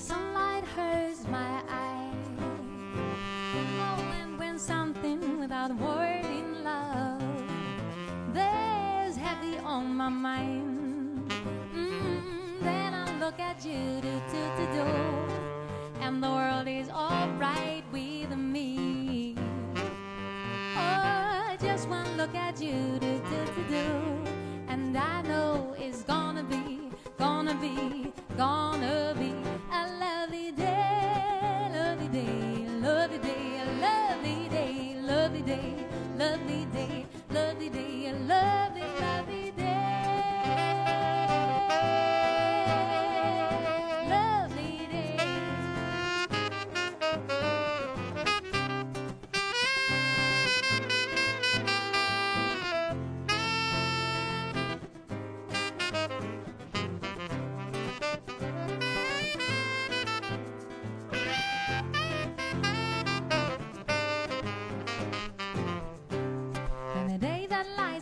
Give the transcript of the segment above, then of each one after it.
sunlight hurts my eyes. Oh, and when something without a word in love bears heavy on my mind, then I look at you, do, and the world is all right with me. Oh, just one look at you, do, and I know it's gonna be a lovely day, lovely day, lovely day, lovely day, lovely day, lovely day, lovely day, lovely, lovely day.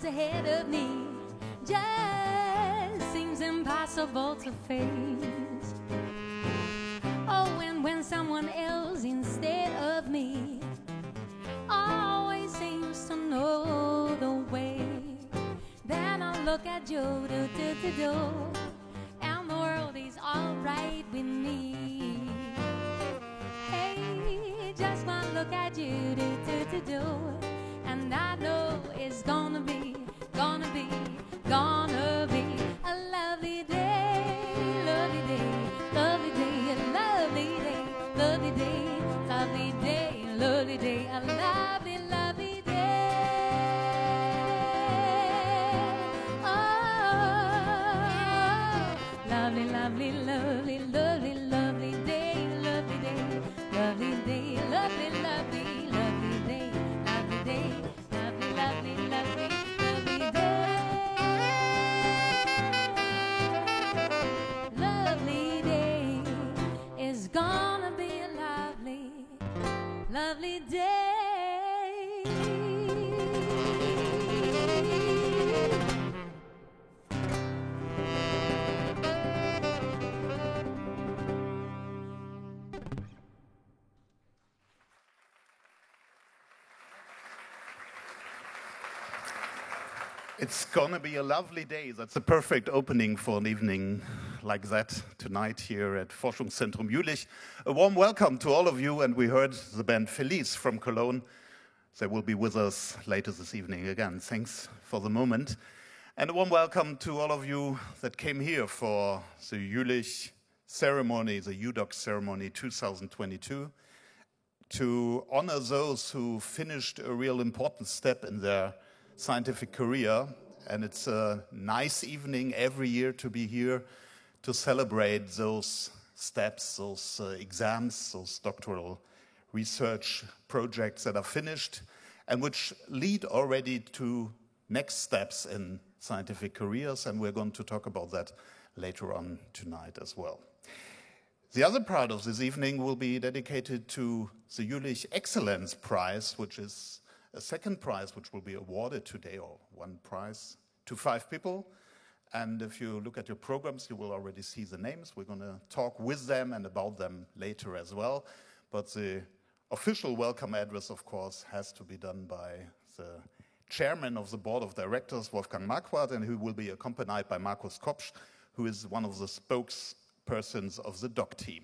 Ahead of me just seems impossible to face. Oh, and when someone else instead of me always seems to know the way, then I look at you, and the world is all right with me. Hey, just one look at you, and I know it's gonna be a lovely day, lovely day, lovely day, lovely day, lovely day, lovely day, lovely day, a lovely, lovely day. Oh, lovely, lovely, lovely, lovely, lovely day, lovely day, lovely day, lovely, lovely, lovely day, lovely day, lovely, lovely, lovely. Gonna be a lovely, lovely day. It's gonna be a lovely day. That's a perfect opening for an evening like that tonight here at Forschungszentrum Jülich. A warm welcome to all of you, and we heard the band Felice from Cologne. They will be with us later this evening again. Thanks for the moment. And a warm welcome to all of you that came here for the Jülich ceremony, the JuDocs Ceremony 2022, to honor those who finished a real important step in their scientific career. And it's a nice evening every year to be here to celebrate those steps, those exams, those doctoral research projects that are finished and which lead already to next steps in scientific careers. And we're going to talk about that later on tonight as well. The other part of this evening will be dedicated to the Yülich Exzellenzpreis, which is a second prize which will be awarded today, or one prize, to 5 people. And if you look at your programs, you will already see the names. We're going to talk with them and about them later as well. But the official welcome address, of course, has to be done by the chairman of the board of directors, Wolfgang Marquardt, and who will be accompanied by Markus Kopsch, who is one of the spokespersons of the doc team.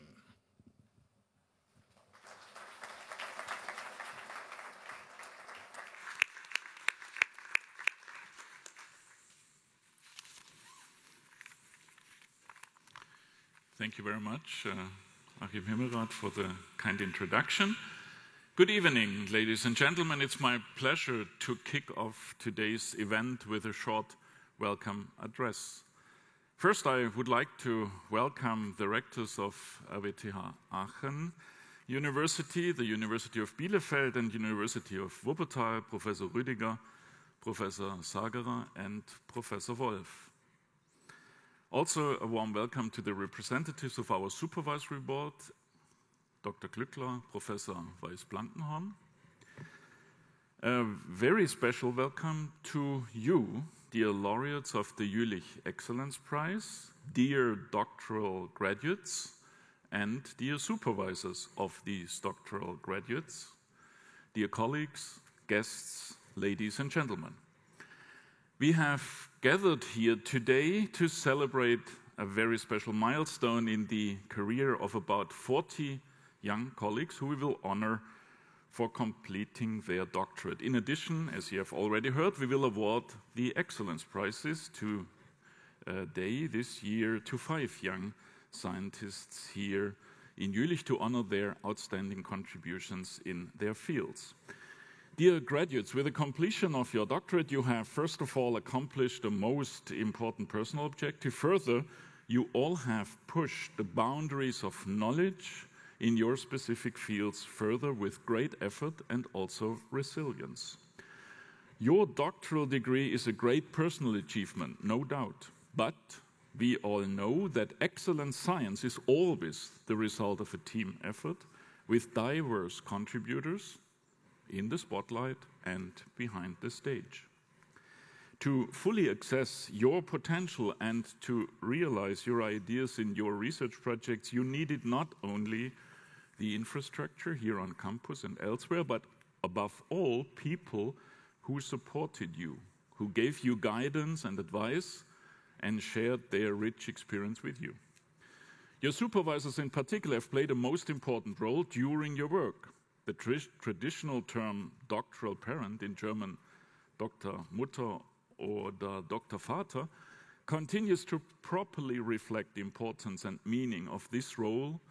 Thank you very much, Achim Himmelrath, for the kind introduction. Good evening, ladies and gentlemen. It's my pleasure to kick off today's event with a short welcome address. First, I would like to welcome the rectors of RWTH Aachen University, the University of Bielefeld, and University of Wuppertal, Professor Rüdiger, Professor Sagerer, and Professor Wolf. Also, a warm welcome to the representatives of our supervisory board, Dr. Glückler, Professor Weiss-Blankenhorn. A very special welcome to you, dear laureates of the Jülich Exzellenzpreis, dear doctoral graduates, and dear supervisors of these doctoral graduates, dear colleagues, guests, ladies and gentlemen. We have gathered here today to celebrate a very special milestone in the career of about 40 young colleagues who we will honor for completing their doctorate. In addition, as you have already heard, we will award the Excellence Prizes today, this year, to 5 young scientists here in Jülich to honor their outstanding contributions in their fields. Dear graduates, with the completion of your doctorate, you have first of all accomplished the most important personal objective. Further, you all have pushed the boundaries of knowledge in your specific fields further with great effort and also resilience. Your doctoral degree is a great personal achievement, no doubt, but we all know that excellent science is always the result of a team effort with diverse contributors in the spotlight and behind the stage. To fully access your potential and to realize your ideas in your research projects, you needed not only the infrastructure here on campus and elsewhere, but above all, people who supported you, who gave you guidance and advice and shared their rich experience with you. Your supervisors in particular have played a most important role during your work. The traditional term doctoral parent, in German Dr. Mutter or Dr. Vater, continues to properly reflect the importance and meaning of this role.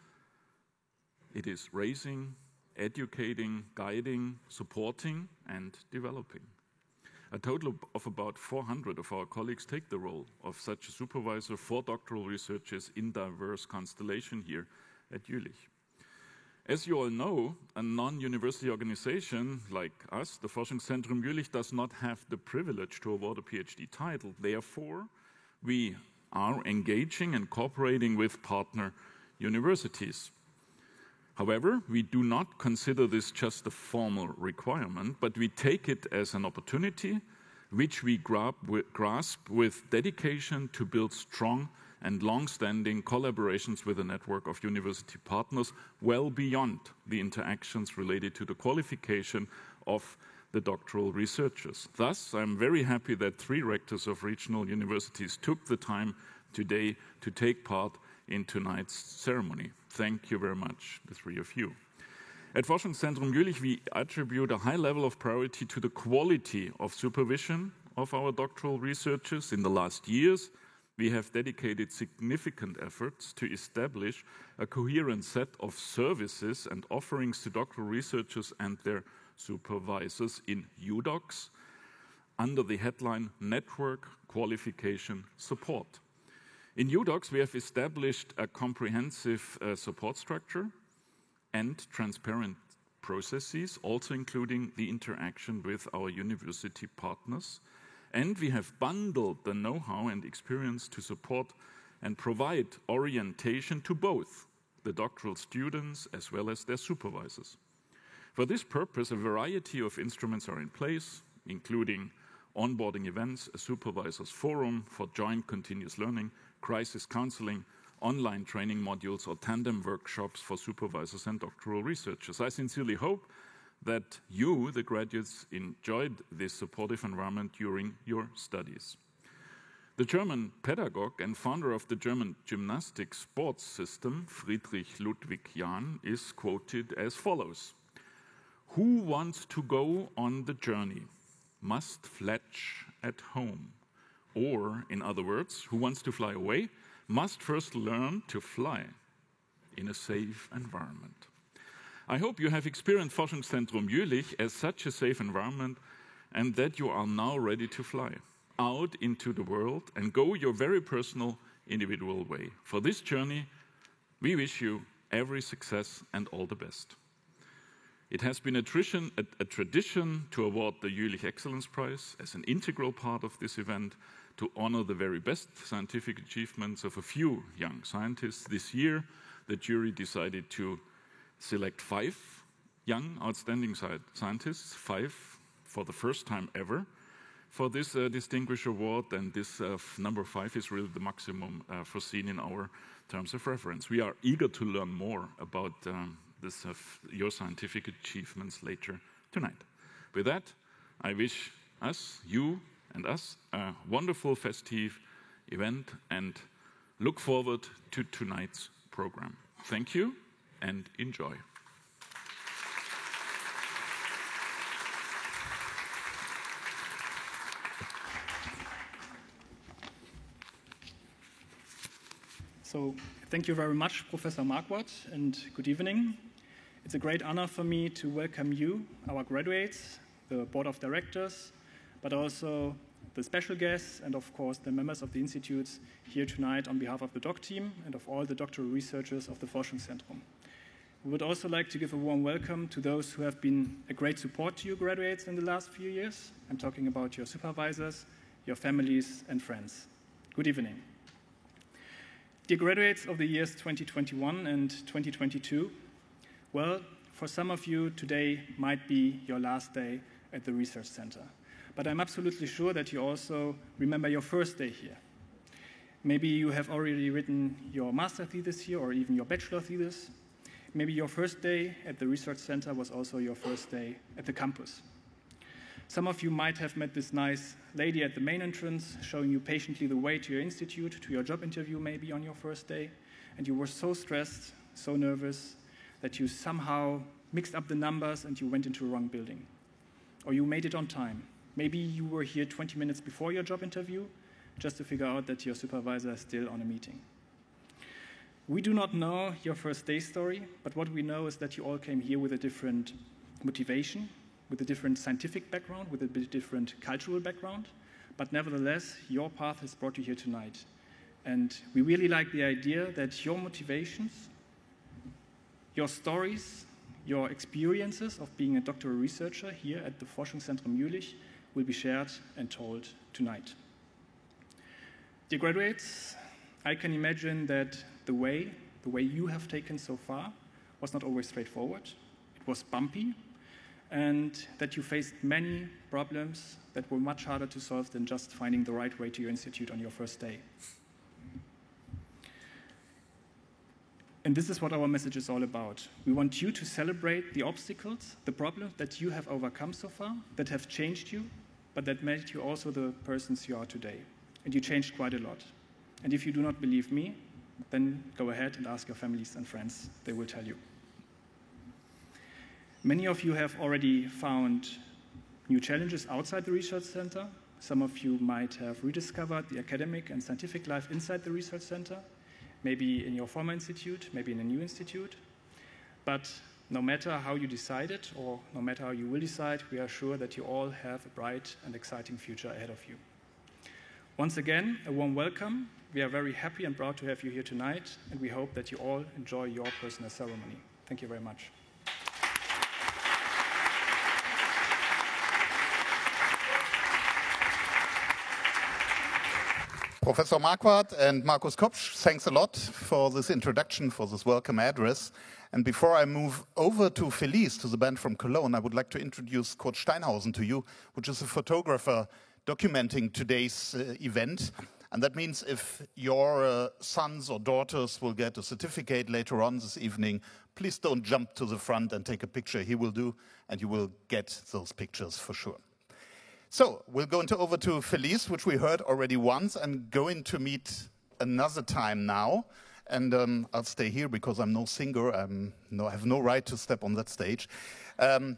It is raising, educating, guiding, supporting, and developing. A total of about 400 of our colleagues take the role of such a supervisor for doctoral researchers in diverse constellation here at Jülich. As you all know, a non-university organization like us, the Forschungszentrum Jülich, does not have the privilege to award a PhD title. Therefore, we are engaging and cooperating with partner universities. However, we do not consider this just a formal requirement, but we take it as an opportunity which we grasp with dedication to build strong and long-standing collaborations with a network of university partners well beyond the interactions related to the qualification of the doctoral researchers. Thus, I'm very happy that 3 rectors of regional universities took the time today to take part in tonight's ceremony. Thank you very much, the 3 of you. At Forschungszentrum Jülich, we attribute a high level of priority to the quality of supervision of our doctoral researchers. In the last years, we have dedicated significant efforts to establish a coherent set of services and offerings to doctoral researchers and their supervisors in JuDocs under the headline Network Qualification Support. In JuDocs, we have established a comprehensive support structure and transparent processes, also including the interaction with our university partners. And we have bundled the know-how and experience to support and provide orientation to both the doctoral students as well as their supervisors. For this purpose, a variety of instruments are in place, including onboarding events, a supervisors forum for joint continuous learning, crisis counseling, online training modules, or tandem workshops for supervisors and doctoral researchers. I sincerely hope that you, the graduates, enjoyed this supportive environment during your studies. The German pedagogue and founder of the German gymnastic sports system, Friedrich Ludwig Jahn, is quoted as follows: "Who wants to go on the journey must fletch at home." Or, in other words, who wants to fly away must first learn to fly in a safe environment. I hope you have experienced Forschungszentrum Jülich as such a safe environment and that you are now ready to fly out into the world and go your very personal, individual way. For this journey, we wish you every success and all the best. It has been a tradition to award the Jülich Exzellenzpreis as an integral part of this event to honor the very best scientific achievements of a few young scientists. This year, the jury decided to select 5 young, outstanding scientists, 5 for the first time ever. for this distinguished award, and this number 5 is really the maximum foreseen in our terms of reference. We are eager to learn more about your scientific achievements later tonight. With that, I wish us, you and us, a wonderful festive event and look forward to tonight's program. Thank you and enjoy. So, thank you very much, Professor Marquardt, and good evening. It's a great honor for me to welcome you, our graduates, the board of directors, but also the special guests and, of course, the members of the institutes here tonight on behalf of the doc team and of all the doctoral researchers of the Forschungszentrum. We would also like to give a warm welcome to those who have been a great support to you graduates in the last few years. I'm talking about your supervisors, your families, and friends. Good evening. Dear graduates of the years 2021 and 2022, well, for some of you, today might be your last day at the Research Center. But I'm absolutely sure that you also remember your first day here. Maybe you have already written your master thesis here or even your bachelor thesis. Maybe your first day at the Research Center was also your first day at the campus. Some of you might have met this nice lady at the main entrance, showing you patiently the way to your institute, to your job interview maybe on your first day, and you were so stressed, so nervous, that you somehow mixed up the numbers and you went into the wrong building. Or you made it on time. Maybe you were here 20 minutes before your job interview, just to figure out that your supervisor is still on a meeting. We do not know your first day story, but what we know is that you all came here with a different motivation, with a different scientific background, with a bit different cultural background, but nevertheless, your path has brought you here tonight. And we really like the idea that your motivations, your stories, your experiences of being a doctoral researcher here at the Forschungszentrum Jülich will be shared and told tonight. Dear graduates, I can imagine that the way you have taken so far was not always straightforward. It was bumpy, and that you faced many problems that were much harder to solve than just finding the right way to your institute on your first day. And this is what our message is all about. We want you to celebrate the obstacles, the problems that you have overcome so far, that have changed you, but that made you also the persons you are today. And you changed quite a lot. And if you do not believe me, then go ahead and ask your families and friends. They will tell you. Many of you have already found new challenges outside the research center. Some of you might have rediscovered the academic and scientific life inside the research center, maybe in your former institute, maybe in a new institute. But no matter how you decided or no matter how you will decide, we are sure that you all have a bright and exciting future ahead of you. Once again, a warm welcome. We are very happy and proud to have you here tonight, and we hope that you all enjoy your personal ceremony. Thank you very much. Professor Marquardt and Markus Kopsch, thanks a lot for this introduction, for this welcome address. And before I move over to Felice, to the band from Cologne, I would like to introduce Kurt Steinhausen to you, which is a photographer documenting today's event. And that means if your sons or daughters will get a certificate later on this evening, please don't jump to the front and take a picture. He will do, and you will get those pictures for sure. So we'll go over to Felice, which we heard already once, and going to meet another time now. And I'll stay here because I'm no singer. I have no right to step on that stage. I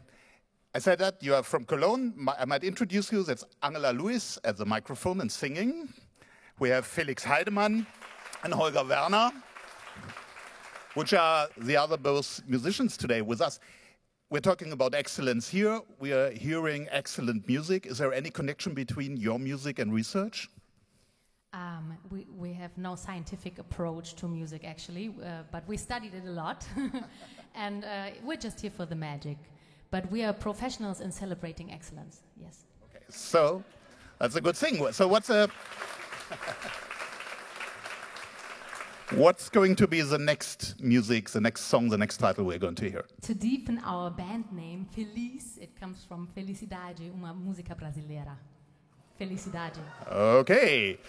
said that you are from Cologne. I might introduce you. That's Angela Lewis at the microphone and singing. We have Felix Heidemann and Holger Werner, which are the other both musicians today with us. We're talking about excellence here. We are hearing excellent music. Is there any connection between your music and research? We have no scientific approach to music, actually, but we studied it a lot. And we're just here for the magic. But we are professionals in celebrating excellence, yes. Okay, so that's a good thing. So what's going to be the next music, the next song, the next title we're going to hear? To deepen our band name, Feliz, it comes from Felicidade, uma música brasileira. Felicidade. Okay.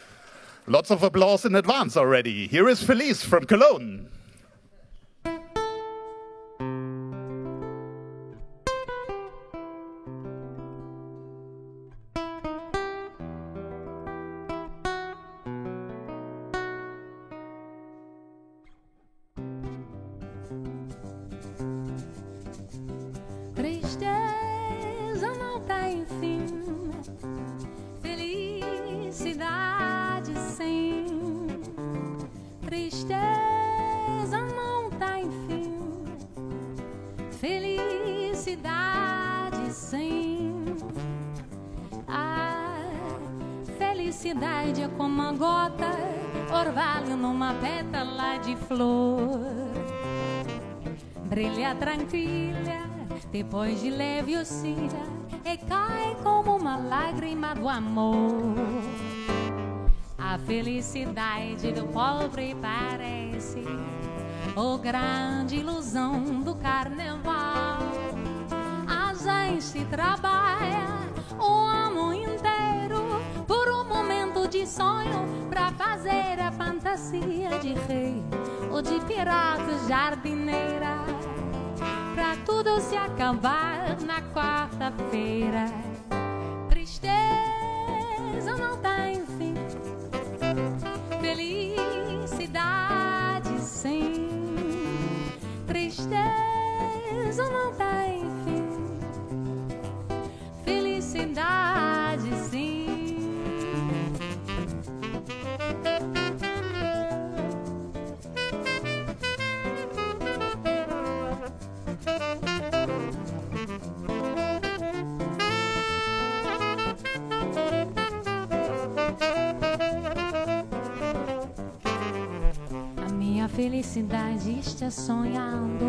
Lots of applause in advance already. Here is Feliz from Cologne. Tristeza não tem fim, felicidade sim. Tristeza não tem fim, felicidade sim. A felicidade é como uma gota, orvalho numa pétala de flor. Brilha tranquila, depois de leve oscila e cai como uma lágrima do amor. A felicidade do pobre parece a grande ilusão do carnaval. A gente trabalha o ano inteiro por um momento de sonho pra fazer a fantasia de rei ou de pirata jardineira, pra tudo se acabar na quarta-feira. Tristeza não tem fim, felicidade sim. Tristeza não tem fim, felicidade sim. Felicidade está sonhando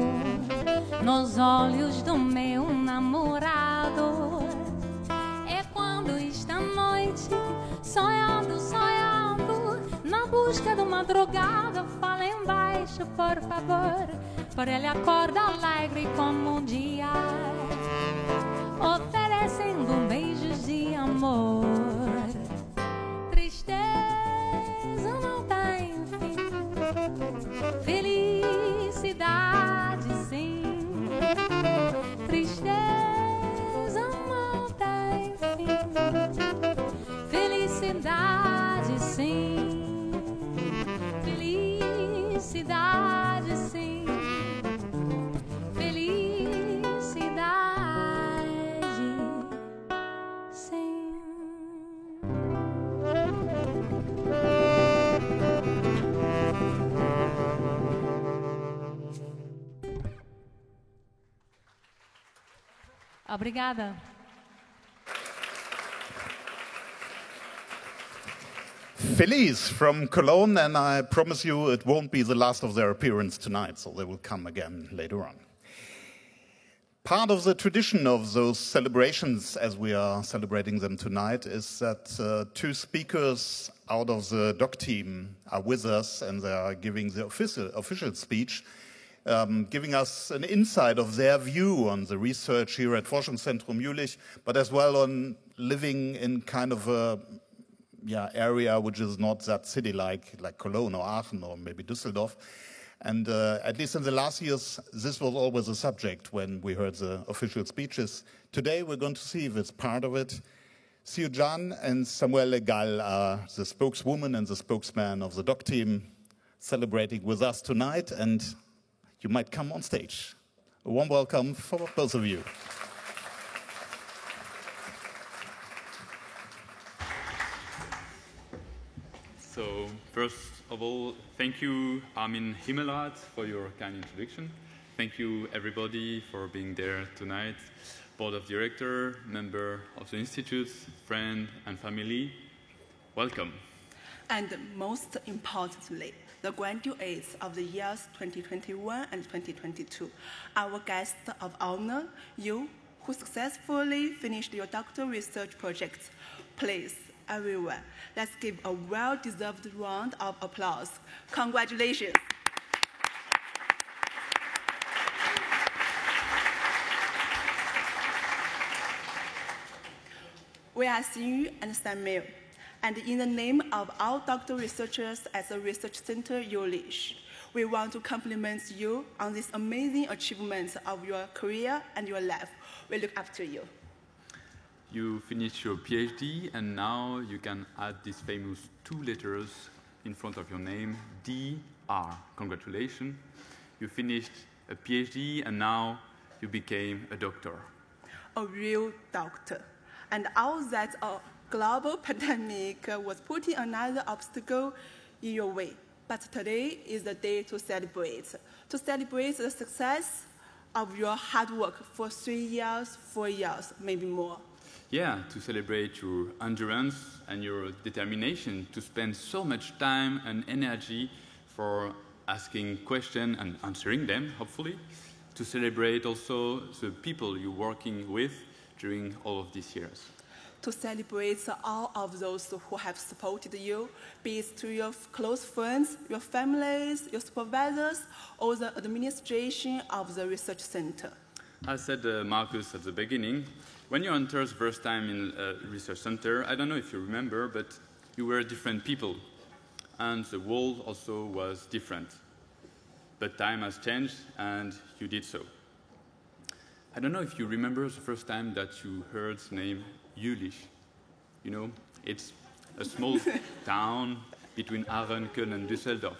nos olhos do meu namorado. É quando está noite, sonhando, sonhando, na busca de uma drogada, fala embaixo, por favor, por ele acorda alegre como um dia, oferecendo beijos de amor. Tristeza não tem fim, felicidade sim. Tristeza não tem fim, felicidade sim. Felicidade sim. Felicidade sim. Obrigada. Feliz from Cologne, and I promise you it won't be the last of their appearance tonight, so they will come again later on. Part of the tradition of those celebrations, as we are celebrating them tonight, is that two speakers out of the doc team are with us, and they are giving the official speech, giving us an insight of their view on the research here at Forschungszentrum Jülich, but as well on living in kind of a area which is not that city-like, like Cologne or Aachen or maybe Düsseldorf. And at least in the last years, this was always a subject when we heard the official speeches. Today, we're going to see if it's part of it. Siu Jan and Samuele Gall are the spokeswoman and the spokesman of the doc team celebrating with us tonight, and you might come on stage. A warm welcome for both of you. So, first of all, thank you, Armin Himmelrath, for your kind introduction. Thank you, everybody, for being there tonight. Board of Director, member of the Institute, friend and family, welcome. And most importantly, the graduates of the years 2021 and 2022, our guest of honor, you who successfully finished your doctoral research projects. Please, everyone, let's give a well-deserved round of applause. Congratulations. We are Xinyu and Samuel, and in the name of all doctoral researchers at the Research Center Jülich, we want to compliment you on this amazing achievement of your career and your life. We look up to you. You finished your PhD, and now you can add these famous 2 letters in front of your name, DR. Congratulations. You finished a PhD, and now you became a doctor. A real doctor. And all that a global pandemic was putting another obstacle in your way. But today is the day to celebrate the success of your hard work for 3 years, 4 years, maybe more. Yeah, to celebrate your endurance and your determination to spend so much time and energy for asking questions and answering them, hopefully. To celebrate also the people you're working with during all of these years. To celebrate all of those who have supported you, be it to your close friends, your families, your supervisors, or the administration of the research center. As said Marcus at the beginning, when you entered the first time in a research center, I don't know if you remember, but you were different people. And the world also was different. But time has changed, and you did so. I don't know if you remember the first time that you heard the name Jülich. You know, it's a small town between Aachen, Köln, and Düsseldorf.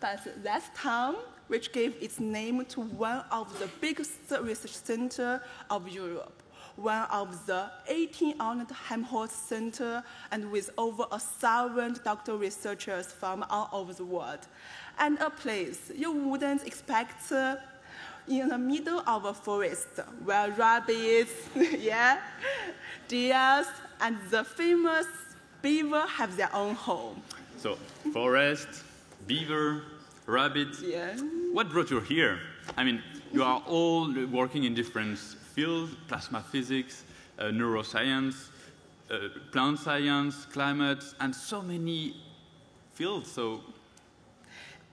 But that town, which gave its name to one of the biggest research centers of Europe, one of the 18 honored Helmholtz Center, and with over 1,000 doctoral researchers from all over the world, and a place you wouldn't expect in the middle of a forest where rabbits, deers, and the famous beaver have their own home. So, forest, beaver, rabbit. Yeah. What brought you here? I mean, you are all working in different fields, plasma physics, neuroscience, plant science, climate, and so many fields. So,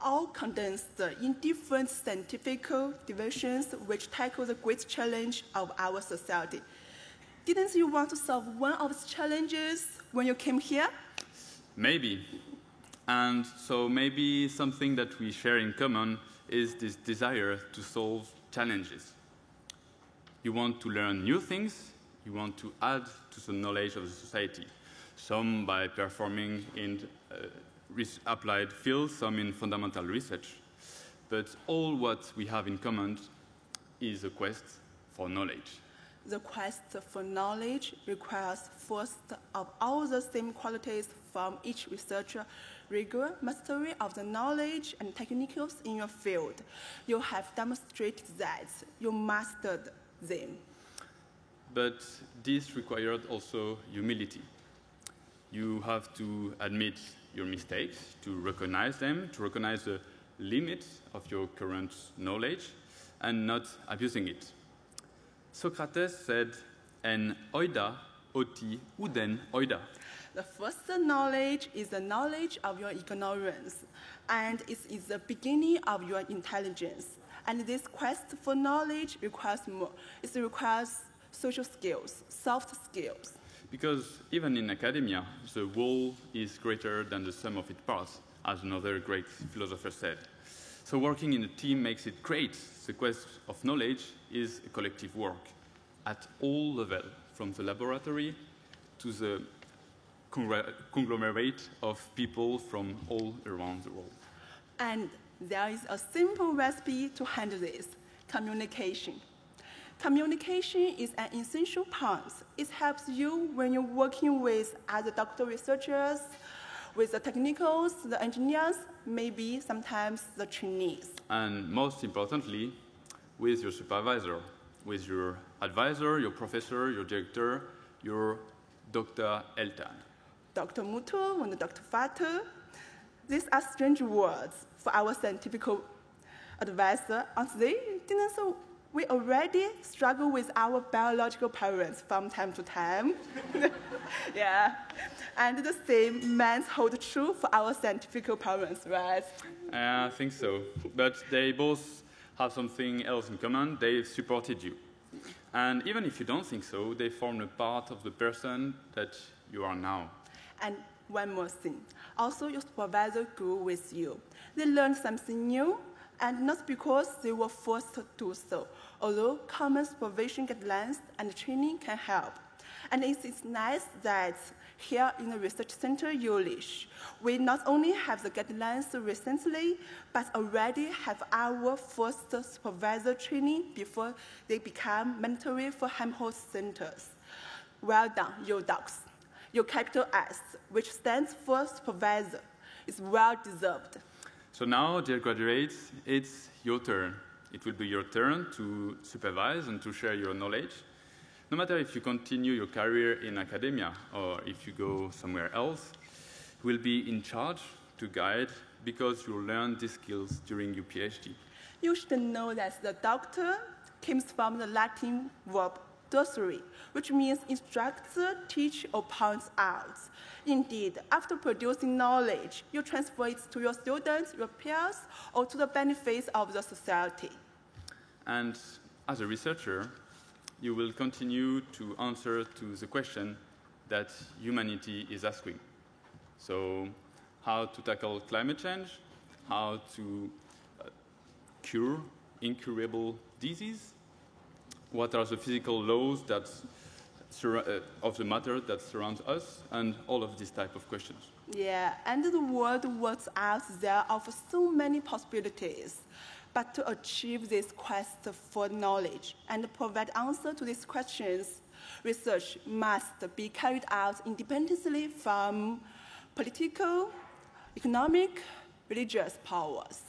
all condensed in different scientific divisions which tackle the great challenge of our society. Didn't you want to solve one of the challenges when you came here? Maybe. And so maybe something that we share in common is this desire to solve challenges. You want to learn new things, you want to add to the knowledge of the society. Some by performing in applied fields, some in fundamental research. But all what we have in common is a quest for knowledge. The quest for knowledge requires first of all the same qualities from each researcher: rigor, mastery of the knowledge and techniques in your field. You have demonstrated that you mastered them. But this required also humility. You have to admit your mistakes, to recognize them, to recognize the limits of your current knowledge, and not abusing it. Socrates said, "En oida oti uden oida." The first knowledge is the knowledge of your ignorance, and it is the beginning of your intelligence. And this quest for knowledge requires more. It requires social skills, soft skills. Because even in academia, the whole is greater than the sum of its parts, as another great philosopher said. So working in a team makes it great. The quest of knowledge is a collective work at all levels, from the laboratory to the conglomerate of people from all around the world. And there is a simple recipe to handle this: communication. Communication is an essential part. It helps you when you're working with other doctoral researchers, with the technicals, the engineers, maybe sometimes the trainees. And most importantly, with your supervisor, with your advisor, your professor, your director, your Dr. Eltern. Dr. Mutter and Dr. Vater. These are strange words for our scientific advisor, aren't they? Didn't so we already struggle with our biological parents from time to time? Yeah. And the same means hold true for our scientific parents, right? I think so. But they both have something else in common. They supported you. And even if you don't think so, they form a part of the person that you are now. And one more thing. Also, your supervisor grew with you. They learned something new, and not because they were forced to do so, although common supervision guidelines and training can help. And it is nice that here in the Research Center Jülich, we not only have the guidelines recently, but already have our first supervisor training before they become mandatory for Helmholtz centers. Well done, JuDocs. Your capital S, which stands for supervisor, is well deserved. So now, dear graduates, it's your turn. It will be your turn to supervise and to share your knowledge. No matter if you continue your career in academia or if you go somewhere else, you will be in charge to guide because you learn these skills during your PhD. You should know that the doctor comes from the Latin verb docere, which means instruct, teach, or point out. Indeed, after producing knowledge, you transfer it to your students, your peers, or to the benefits of the society. And as a researcher, you will continue to answer to the question that humanity is asking. So, how to tackle climate change, how to cure incurable disease, what are the physical laws that of the matter that surrounds us, and all of these type of questions. Yeah, and the world was out there of so many possibilities. But to achieve this quest for knowledge and provide answer to these questions, research must be carried out independently from political, economic, religious powers.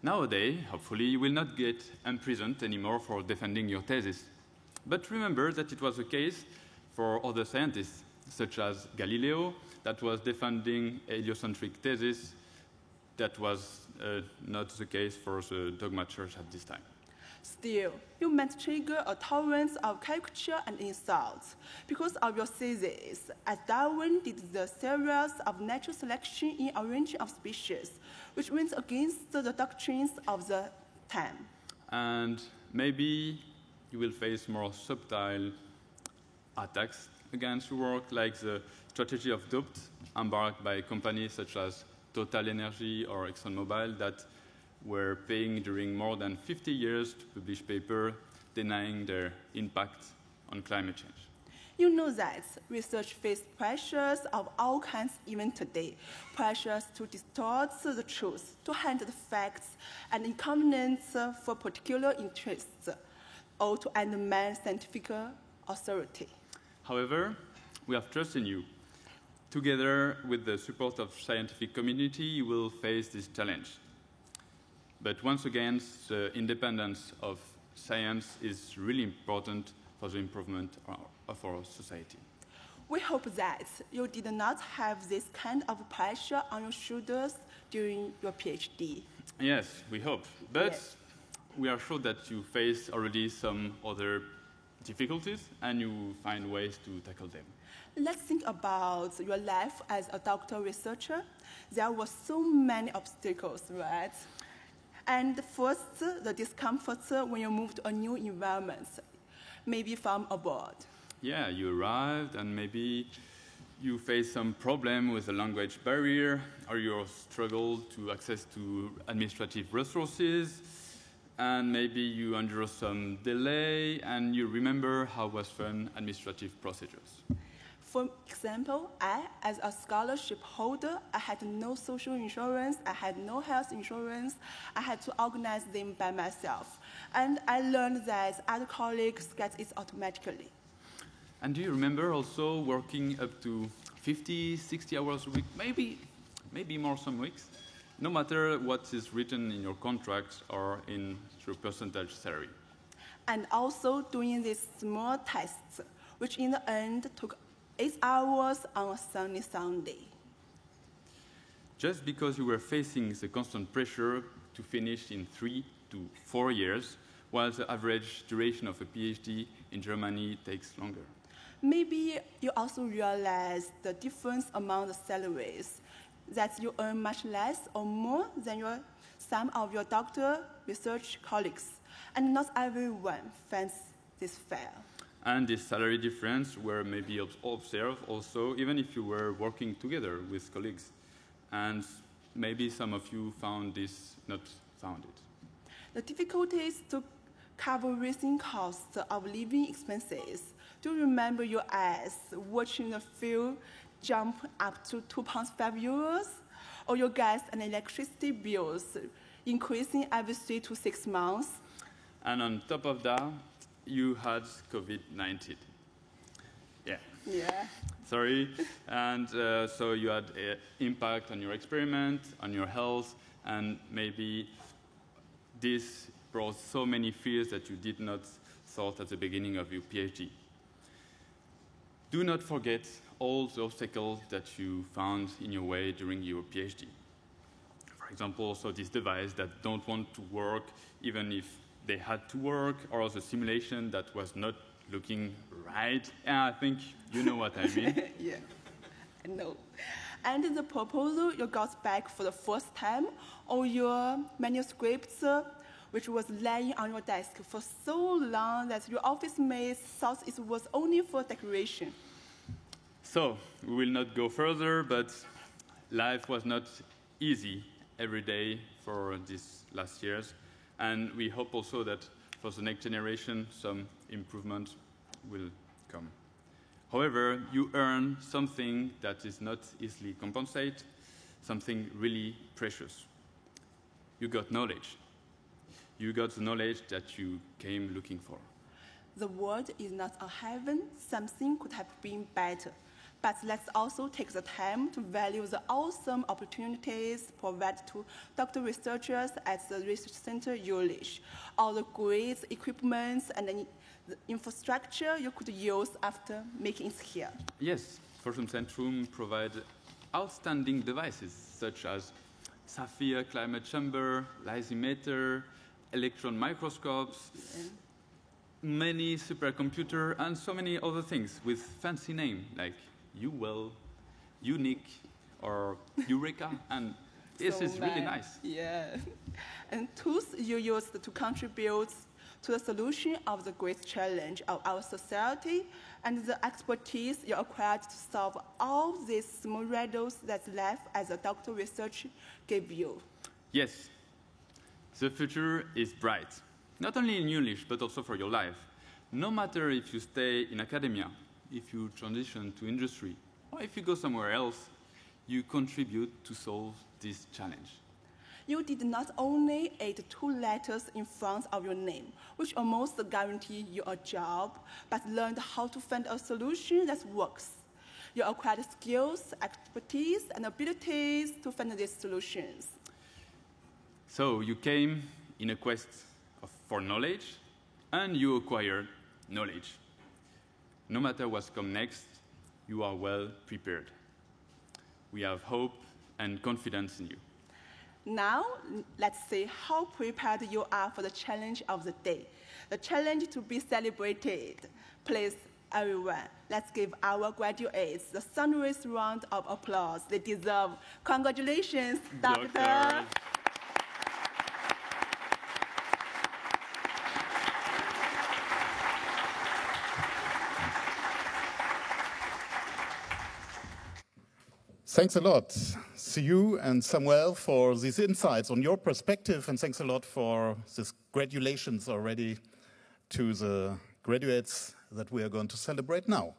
Nowadays, hopefully, you will not get imprisoned anymore for defending your thesis. But remember that it was the case for other scientists, such as Galileo, that was defending heliocentric thesis. That was not the case for the dogma church at this time. Still, you might trigger a torrent of caricature and insults because of your thesis, as Darwin did the series of natural selection in origin of species, which went against the doctrines of the time. And maybe you will face more subtle attacks against your work, like the strategy of doubt embarked by companies such as Total Energy or ExxonMobil that were paying during more than 50 years to publish papers denying their impact on climate change. You know that research faces pressures of all kinds even today. Pressures to distort the truth, to hide the facts, and inconvenience for particular interests, or to undermine scientific authority. However, we have trust in you. Together with the support of the scientific community, you will face this challenge. But once again, the independence of science is really important for the improvement of our society. We hope that you did not have this kind of pressure on your shoulders during your PhD. Yes, we hope. But yes, we are sure that you face already some other difficulties and you find ways to tackle them. Let's think about your life as a doctoral researcher. There were so many obstacles, right? And first, the discomfort when you moved to a new environment, maybe from abroad. Yeah, you arrived and maybe you face some problem with the language barrier or you struggle to access to administrative resources and maybe you endure some delay and you remember how was fun administrative procedures. For example, as a scholarship holder, I had no social insurance, I had no health insurance, I had to organize them by myself. And I learned that other colleagues get it automatically. And do you remember also working up to 50, 60 hours a week, maybe more some weeks, no matter what is written in your contract or in your percentage salary? And also doing these small tests, which in the end took 8 hours on a sunny Sunday. Just because you were facing the constant pressure to finish in 3 to 4 years, while the average duration of a PhD in Germany takes longer. Maybe you also realize the difference among the salaries, that you earn much less or more than some of your doctoral research colleagues, and not everyone finds this fair. And this salary difference were maybe observed also, even if you were working together with colleagues. And maybe some of you found this, not found it. The difficulties to cover rising costs of living expenses. Do you remember your eyes watching the fuel jump up to €2.5, or your gas and electricity bills increasing every 3 to 6 months? And on top of that, you had COVID-19. Yeah. Sorry. And so you had an impact on your experiment, on your health, and maybe this brought so many fears that you did not thought at the beginning of your PhD. Do not forget all the obstacles that you found in your way during your PhD. For example, also this device that don't want to work even if they had to work, or the simulation that was not looking right. I think you know what I mean. Yeah, I know. And the proposal you got back for the first time, or your manuscripts, which was laying on your desk for so long that your office mates thought it was only for decoration. So, we will not go further, but life was not easy every day for these last years. And we hope also that for the next generation, some improvement will come. However, you earn something that is not easily compensated, something really precious. You got knowledge. You got the knowledge that you came looking for. The world is not a heaven. Something could have been better. But let's also take the time to value the awesome opportunities provided to doctoral researchers at the Research Center Jülich, all the great equipment and the infrastructure you could use after making it here. Yes, Forschungszentrum provides outstanding devices such as Sapphire climate chamber, lysimeter, electron microscopes, many supercomputers, and so many other things with fancy names like UWell, Unique, or Eureka, and this is really nice. Yeah. And tools you used to contribute to the solution of the great challenge of our society, and the expertise you acquired to solve all these small riddles that life as a doctoral researcher gave you. Yes, the future is bright, not only in Jülich, but also for your life. No matter if you stay in academia, if you transition to industry, or if you go somewhere else, you contribute to solve this challenge. You did not only add 2 letters in front of your name, which almost guarantee you a job, but learned how to find a solution that works. You acquired skills, expertise, and abilities to find these solutions. So you came in a quest for knowledge, and you acquired knowledge. No matter what's come next, you are well prepared. We have hope and confidence in you. Now, let's see how prepared you are for the challenge of the day, the challenge to be celebrated. Please, everyone, let's give our graduates the sonorous round of applause they deserve. Congratulations, Doctor. Thanks a lot, Siu and Samuel, for these insights on your perspective, and thanks a lot for these congratulations already to the graduates that we are going to celebrate now.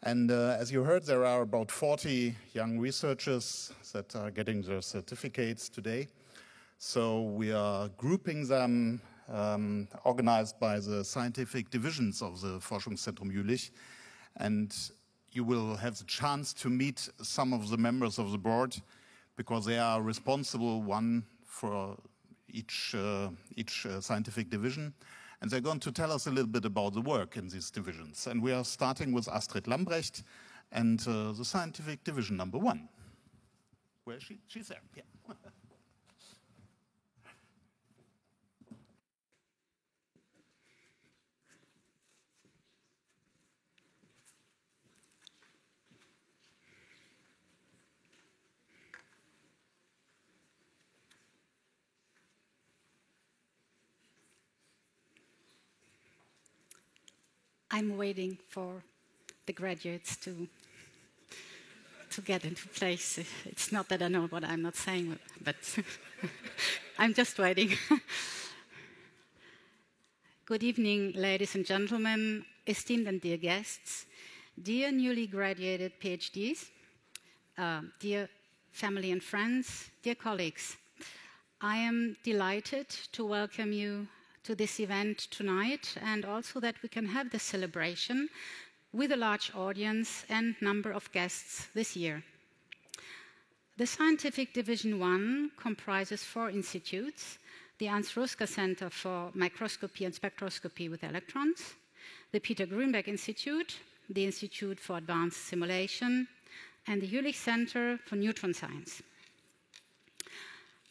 And as you heard, there are about 40 young researchers that are getting their certificates today. So we are grouping them, organized by the scientific divisions of the Forschungszentrum Jülich, and you will have the chance to meet some of the members of the board because they are responsible, one for each scientific division. And they're going to tell us a little bit about the work in these divisions. And we are starting with Astrid Lambrecht and the scientific division number 1. Where is she? She's there, yeah. I'm waiting for the graduates to get into place. It's not that I know what I'm not saying, but I'm just waiting. Good evening, ladies and gentlemen, esteemed and dear guests, dear newly graduated PhDs, dear family and friends, dear colleagues. I am delighted to welcome you to this event tonight, and also that we can have the celebration with a large audience and number of guests this year. The Scientific Division 1 comprises 4 institutes: the Ernst Ruska Center for Microscopy and Spectroscopy with Electrons, the Peter Grünberg Institute, the Institute for Advanced Simulation, and the Jülich Center for Neutron Science.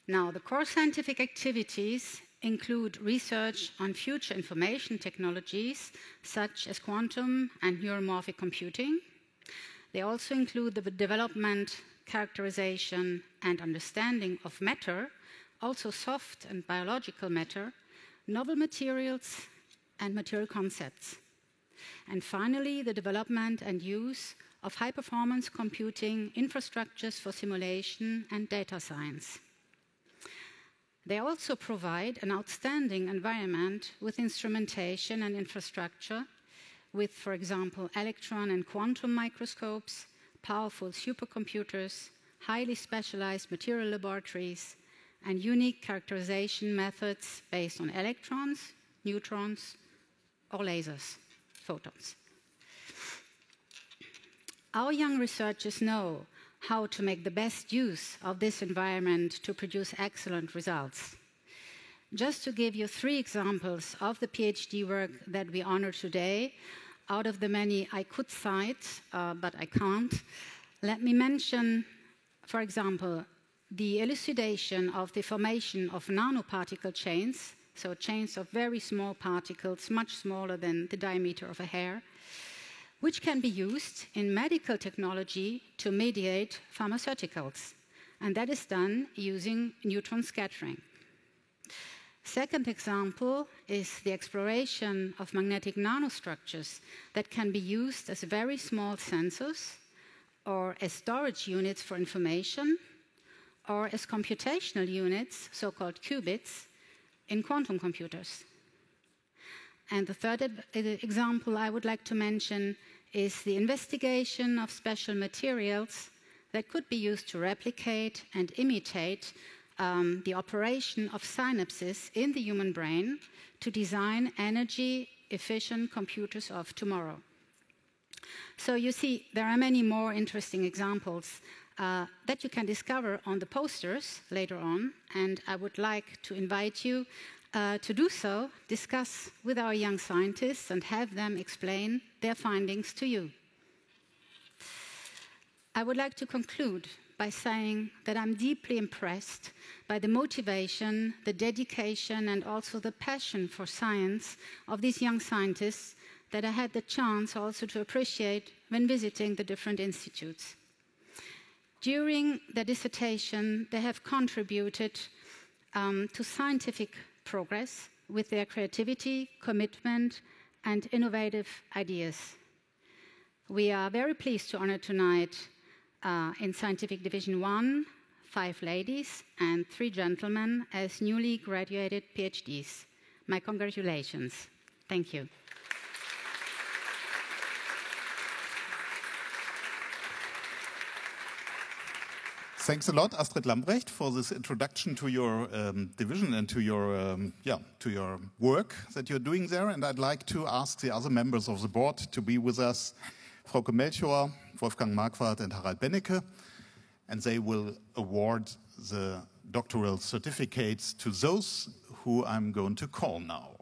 Now, the core scientific activities include research on future information technologies such as quantum and neuromorphic computing. They also include the development, characterization, and understanding of matter, also soft and biological matter, novel materials, and material concepts. And finally, the development and use of high-performance computing infrastructures for simulation and data science. They also provide an outstanding environment with instrumentation and infrastructure with, for example, electron and quantum microscopes, powerful supercomputers, highly specialized material laboratories, and unique characterization methods based on electrons, neutrons, or lasers, photons. Our young researchers know how to make the best use of this environment to produce excellent results. Just to give you 3 examples of the PhD work that we honor today, out of the many I could cite, but I can't, let me mention, for example, the elucidation of the formation of nanoparticle chains, so chains of very small particles, much smaller than the diameter of a hair, which can be used in medical technology to mediate pharmaceuticals, and that is done using neutron scattering. Second example is the exploration of magnetic nanostructures that can be used as very small sensors, or as storage units for information, or as computational units, so-called qubits, in quantum computers. And the third example I would like to mention is the investigation of special materials that could be used to replicate and imitate the operation of synapses in the human brain to design energy-efficient computers of tomorrow. So you see, there are many more interesting examples that you can discover on the posters later on, and I would like to invite you to do so, discuss with our young scientists and have them explain their findings to you. I would like to conclude by saying that I'm deeply impressed by the motivation, the dedication, and also the passion for science of these young scientists that I had the chance also to appreciate when visiting the different institutes. During their dissertation, they have contributed to scientific progress with their creativity, commitment, and innovative ideas. We are very pleased to honor tonight in Scientific Division 1, 5 ladies and 3 gentlemen as newly graduated PhDs. My congratulations. Thank you. Thanks a lot, Astrid Lambrecht, for this introduction to your division and to your work that you're doing there. And I'd like to ask the other members of the board to be with us, Frauke Melchior, Wolfgang Marquardt, and Franz Beneke, and they will award the doctoral certificates to those who I'm going to call now.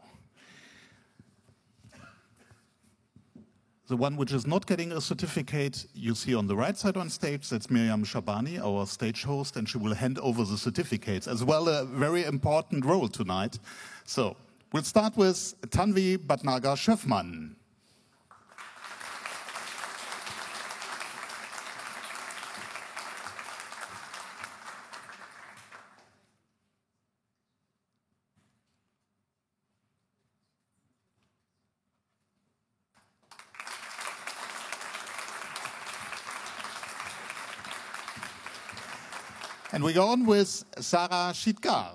The one which is not getting a certificate, you see on the right side on stage, that's Miriam Shabani, our stage host, and she will hand over the certificates, as well a very important role tonight. So, we'll start with Tanvi Bhatnagar-Schöffmann. And we go on with Sarah Shitkar.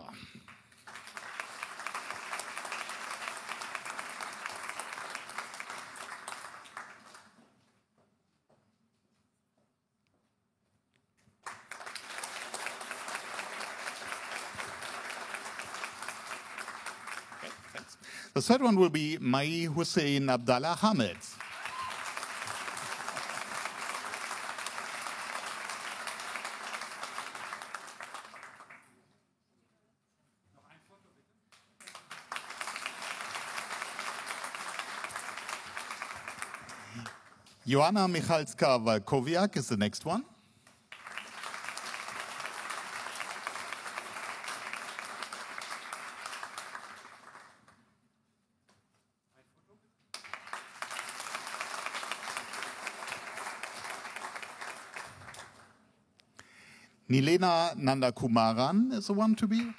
The third one will be Mai Hussein Abdallah Hamid. Joanna Michalska-Walkowiak is the next one. Nilena Nandakumaran is the one to be.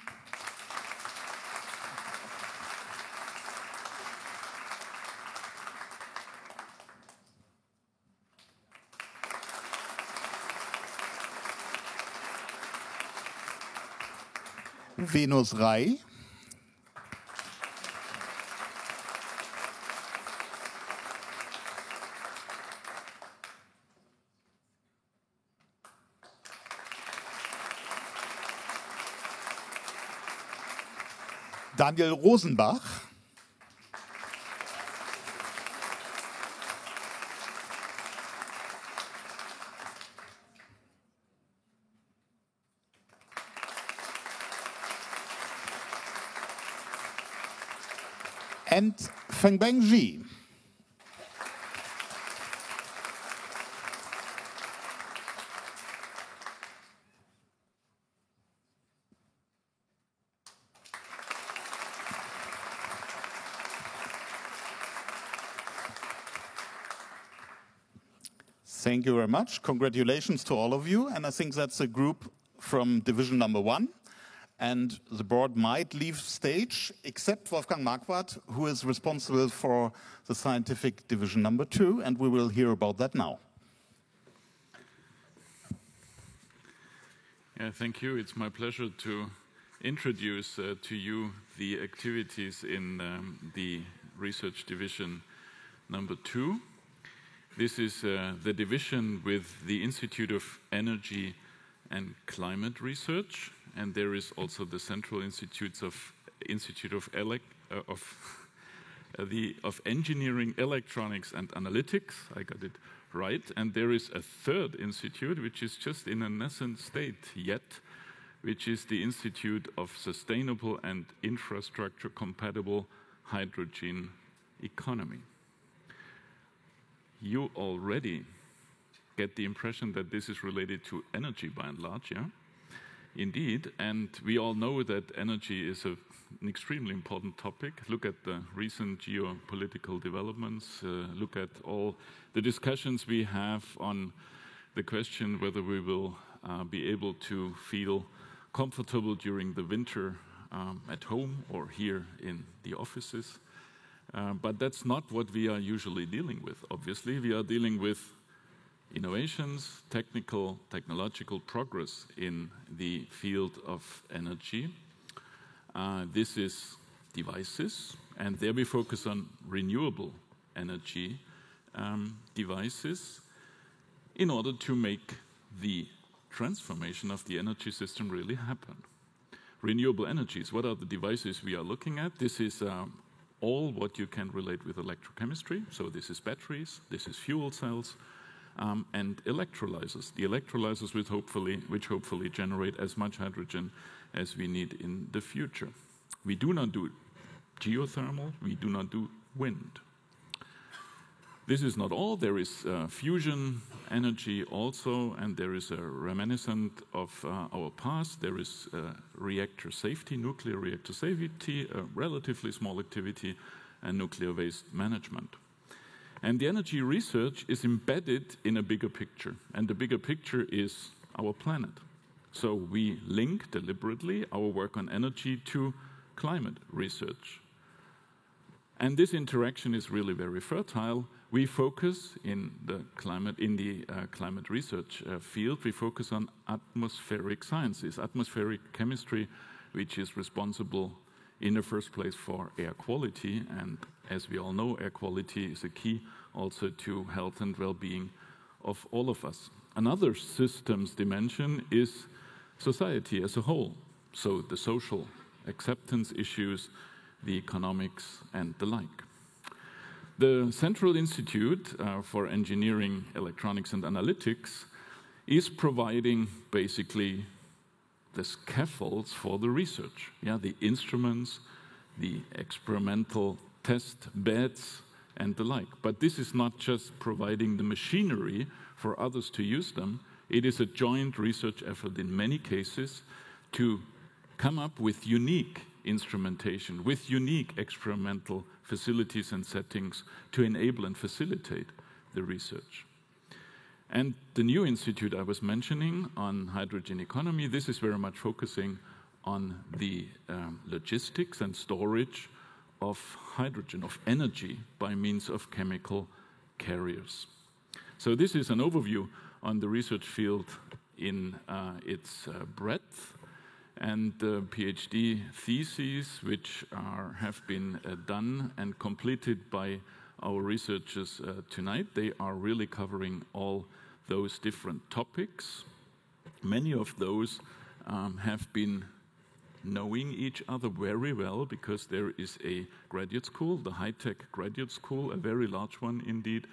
Venus Rai. Daniel Rosenbach. And Fengbeng Ji. Thank you very much. Congratulations to all of you. And I think that's a group from division number 1. And the board might leave stage, except Wolfgang Marquardt, who is responsible for the scientific division number 2, and we will hear about that now. Yeah, thank you. It's my pleasure to introduce to you the activities in the research division number 2. This is the division with the Institute of Energy and Climate Research, and there is also the Central Institute of Engineering, Electronics and Analytics. I got it right. And there is a third institute, which is just in a nascent state yet, which is the Institute of Sustainable and Infrastructure Compatible Hydrogen Economy. You already get the impression that this is related to energy by and large, yeah? Indeed, and we all know that energy is an extremely important topic. Look at the recent geopolitical developments, look at all the discussions we have on the question whether we will be able to feel comfortable during the winter at home or here in the offices. But that's not what we are usually dealing with, obviously. We are dealing with innovations, technological progress in the field of energy. This is devices, and there we focus on renewable energy devices in order to make the transformation of the energy system really happen. Renewable energies, what are the devices we are looking at? This is all what you can relate with electrochemistry. So this is batteries, this is fuel cells, and electrolyzers. The electrolyzers which hopefully generate as much hydrogen as we need in the future. We do not do geothermal, we do not do wind. This is not all. There is fusion energy also, and there is a reminiscent of our past. There is reactor safety, nuclear reactor safety, a relatively small activity, and nuclear waste management. And the energy research is embedded in a bigger picture, and the bigger picture is our planet. So we link deliberately our work on energy to climate research. And this interaction is really very fertile. We focus in the climate research field, we focus on atmospheric sciences, atmospheric chemistry, which is responsible in the first place for air quality. And as we all know, air quality is a key also to health and well-being of all of us. Another systems dimension is society as a whole. So the social acceptance issues, the economics, and the like. The Central Institute for Engineering, Electronics and Analytics is providing basically the scaffolds for the research, the instruments, the experimental test beds, and the like. But this is not just providing the machinery for others to use them, it is a joint research effort in many cases to come up with unique instrumentation, with unique experimental facilities and settings to enable and facilitate the research. And the new institute I was mentioning on hydrogen economy, this is very much focusing on the logistics and storage of hydrogen, of energy, by means of chemical carriers. So this is an overview on the research field in its breadth, and the PhD theses which have been done and completed by our researchers tonight. They are really covering all those different topics. Many of those have been knowing each other very well because there is a graduate school, the high-tech graduate school, a very large one indeed,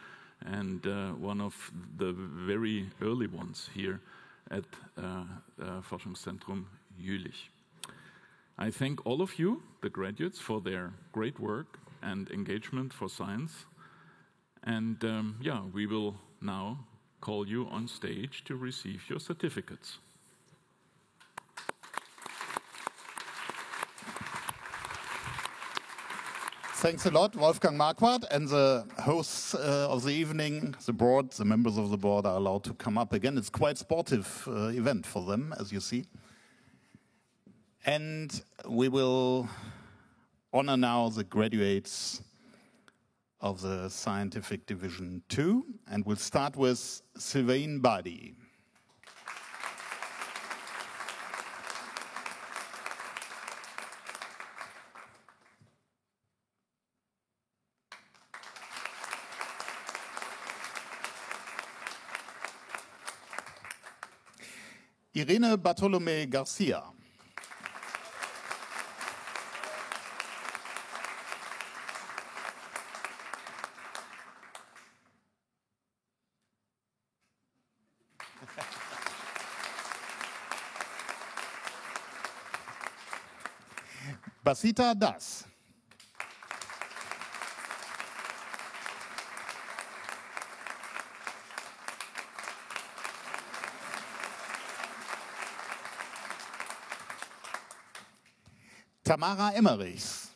and one of the very early ones here at Forschungszentrum Jülich. I thank all of you, the graduates, for their great work and engagement for science. And we will now call you on stage to receive your certificates. Thanks a lot, Wolfgang Marquardt, and the hosts of the evening, the board, the members of the board are allowed to come up again. It's quite a sportive event for them, as you see. And we will honor now the graduates of the Scientific Division 2, and we'll start with Sylvain Badi. Irene Bartolomé Garcia. Basita Das. Tamara Emmerichs.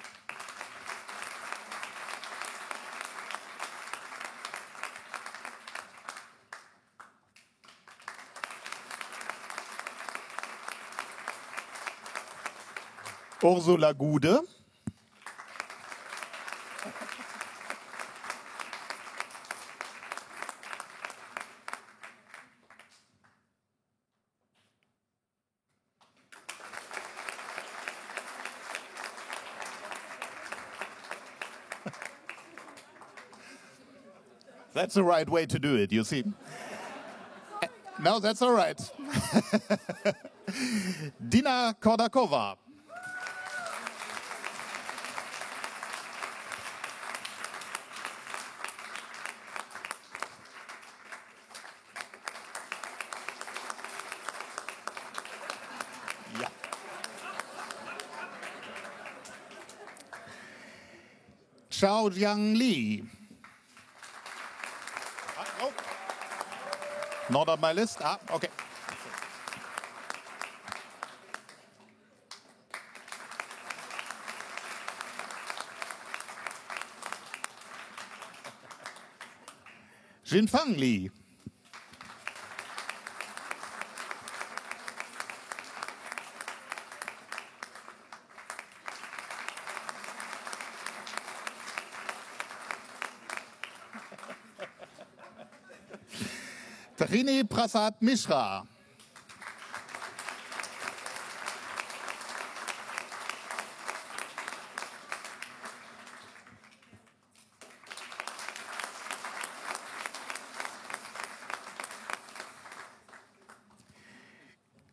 Ursula Gude. That's the right way to do it, you see. No, that's all right. Dina Kordakova. Yeah. Chao Jiang Li. Oh. Not on my list. Okay. Jinfang Li. Tarini Prasad Mishra.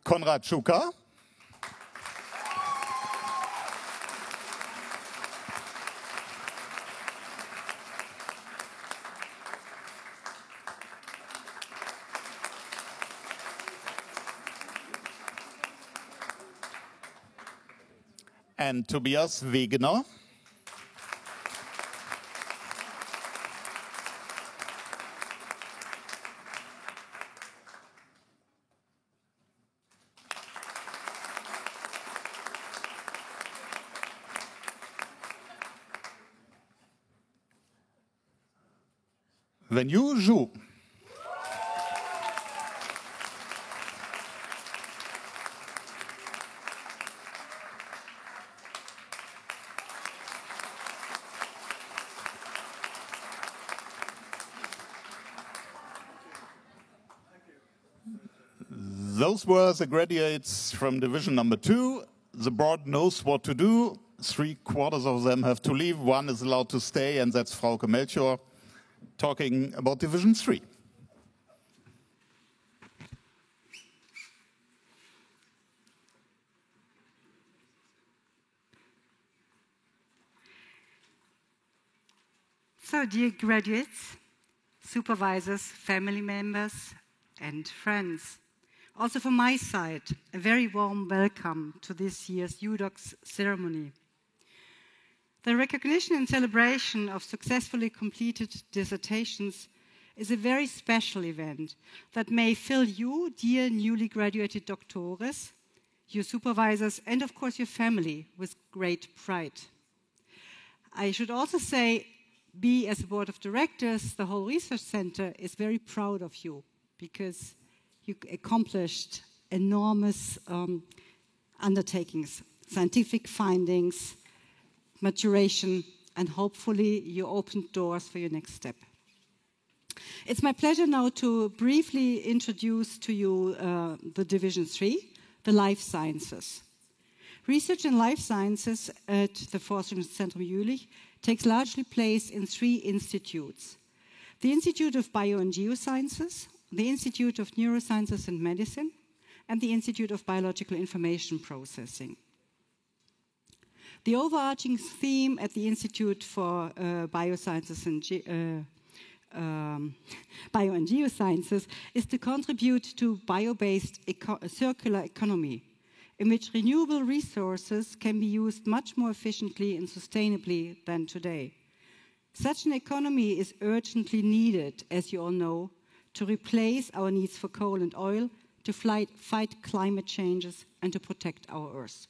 Konrad Schuka. And Tobias Wegener. Venue Zhu. Those were the graduates from division number 2. The board knows what to do. 3/4 of them have to leave. 1 is allowed to stay, and that's Frauke Melchior talking about division 3. So, dear graduates, supervisors, family members, and friends, also from my side, a very warm welcome to this year's JuDocs Ceremony. The recognition and celebration of successfully completed dissertations is a very special event that may fill you, dear newly graduated doctores, your supervisors, and of course your family with great pride. I should also say, we as a board of directors, the whole research center is very proud of you because you accomplished enormous undertakings, scientific findings, maturation, and hopefully you opened doors for your next step. It's my pleasure now to briefly introduce to you the Division 3, the Life Sciences. Research in life sciences at the Forschungszentrum Jülich takes largely place in 3 institutes. The Institute of Bio and Geosciences, the Institute of Neurosciences and Medicine, and the Institute of Biological Information Processing. The overarching theme at the Institute for Biosciences and Bio and Geosciences is to contribute to bio-based circular economy, in which renewable resources can be used much more efficiently and sustainably than today. Such an economy is urgently needed, as you all know, to replace our needs for coal and oil, to fight climate changes, and to protect our Earth.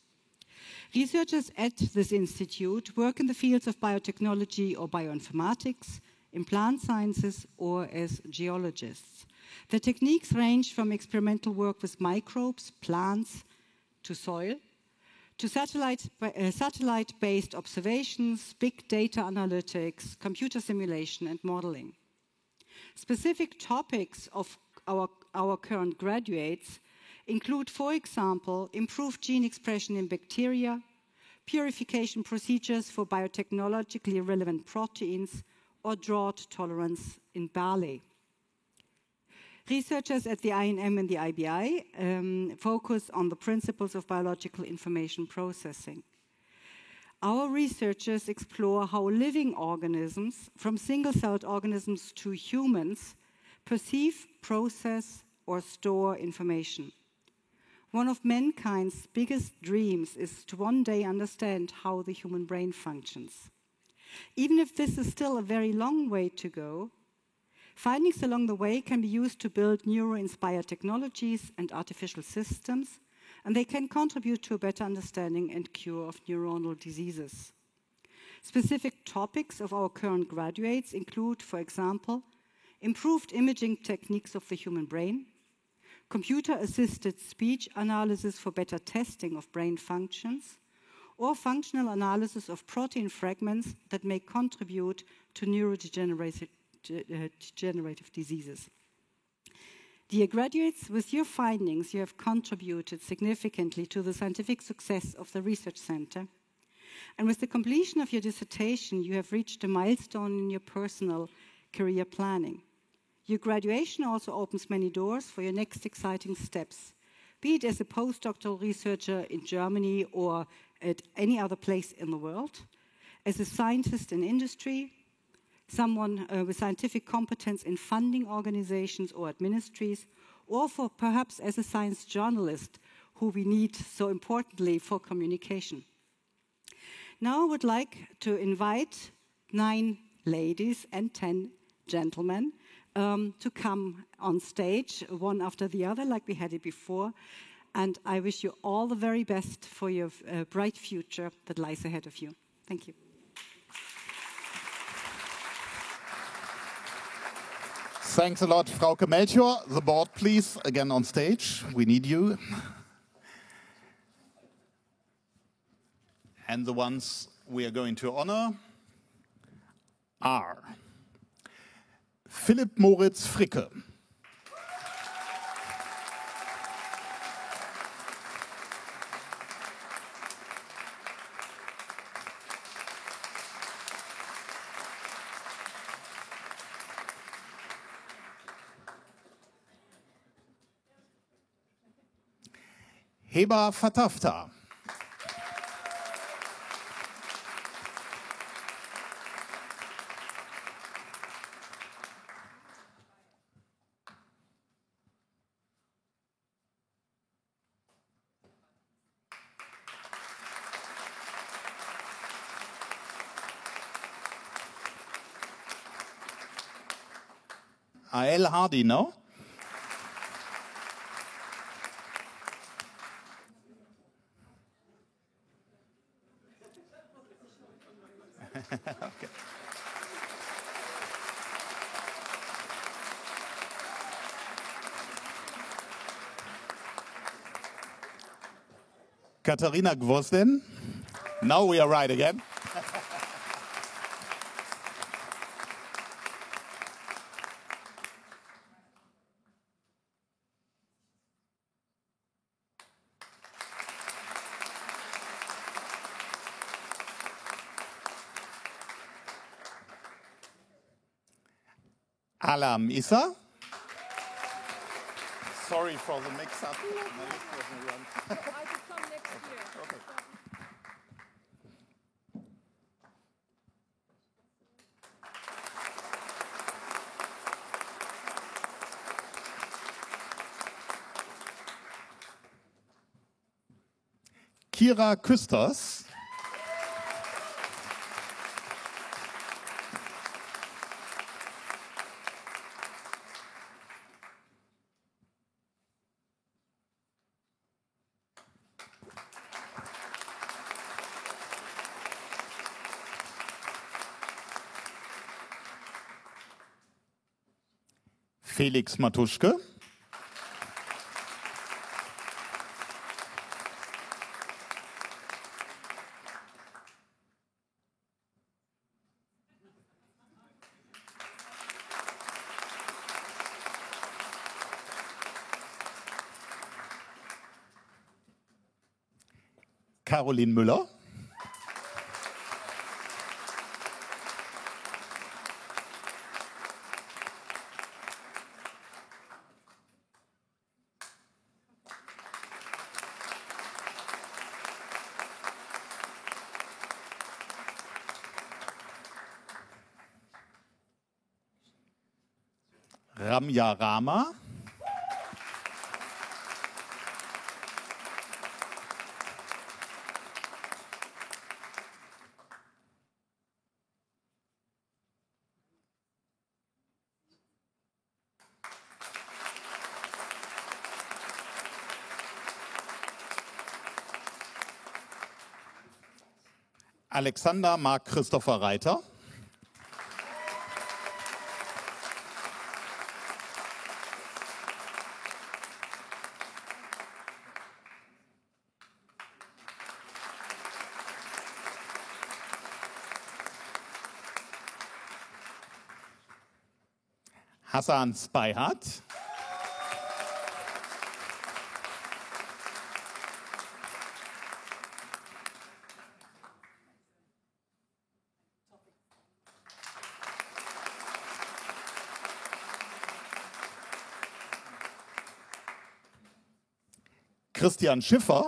Researchers at this institute work in the fields of biotechnology or bioinformatics, in plant sciences, or as geologists. The techniques range from experimental work with microbes, plants, to soil, to satellite-based observations, big data analytics, computer simulation, and modeling. Specific topics of our current graduates include, for example, improved gene expression in bacteria, purification procedures for biotechnologically relevant proteins, or drought tolerance in barley. Researchers at the INM and the IBI focus on the principles of biological information processing. Our researchers explore how living organisms, from single-celled organisms to humans, perceive, process, or store information. One of mankind's biggest dreams is to one day understand how the human brain functions. Even if this is still a very long way to go, findings along the way can be used to build neuro-inspired technologies and artificial systems, and they can contribute to a better understanding and cure of neuronal diseases. Specific topics of our current graduates include, for example, improved imaging techniques of the human brain, computer-assisted speech analysis for better testing of brain functions, or functional analysis of protein fragments that may contribute to neurodegenerative diseases. Dear graduates, with your findings, you have contributed significantly to the scientific success of the Research Center. And with the completion of your dissertation, you have reached a milestone in your personal career planning. Your graduation also opens many doors for your next exciting steps, be it as a postdoctoral researcher in Germany or at any other place in the world, as a scientist in industry, someone with scientific competence in funding organizations or ministries, or for perhaps as a science journalist who we need so importantly for communication. Now I would like to invite 9 ladies and 10 gentlemen to come on stage, one after the other, like we had it before. And I wish you all the very best for your bright future that lies ahead of you. Thank you. Thanks a lot, Frauke Melchior. The board, please, again on stage. We need you. And the ones we are going to honor are Philipp Moritz Fricke, Heba Fatafta, Ael Hardy, no? Okay. Katharina Gvozden. Now we are right again. Alam Issa. Sorry for the mix-up. I could come next year. Okay. Kira Küsters. Felix Matuschke. Caroline Müller. Ramya Rama. Alexander Mark Christopher Reiter. Hassan Speihat. Christian Schiffer.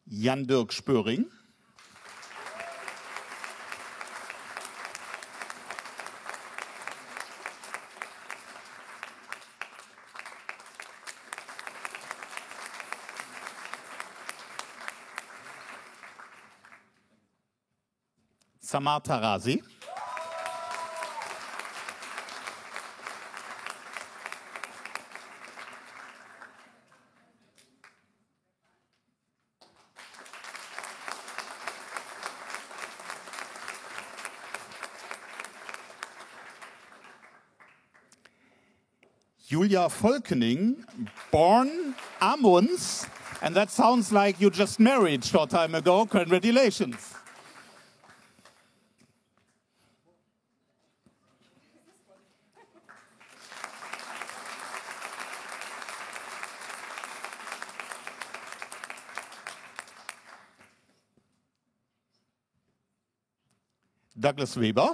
Jan-Dirk Spöring. Samar Tarazi. Julia Volkening, born Amunds, and that sounds like you just married short time ago. Congratulations. Douglas Weber.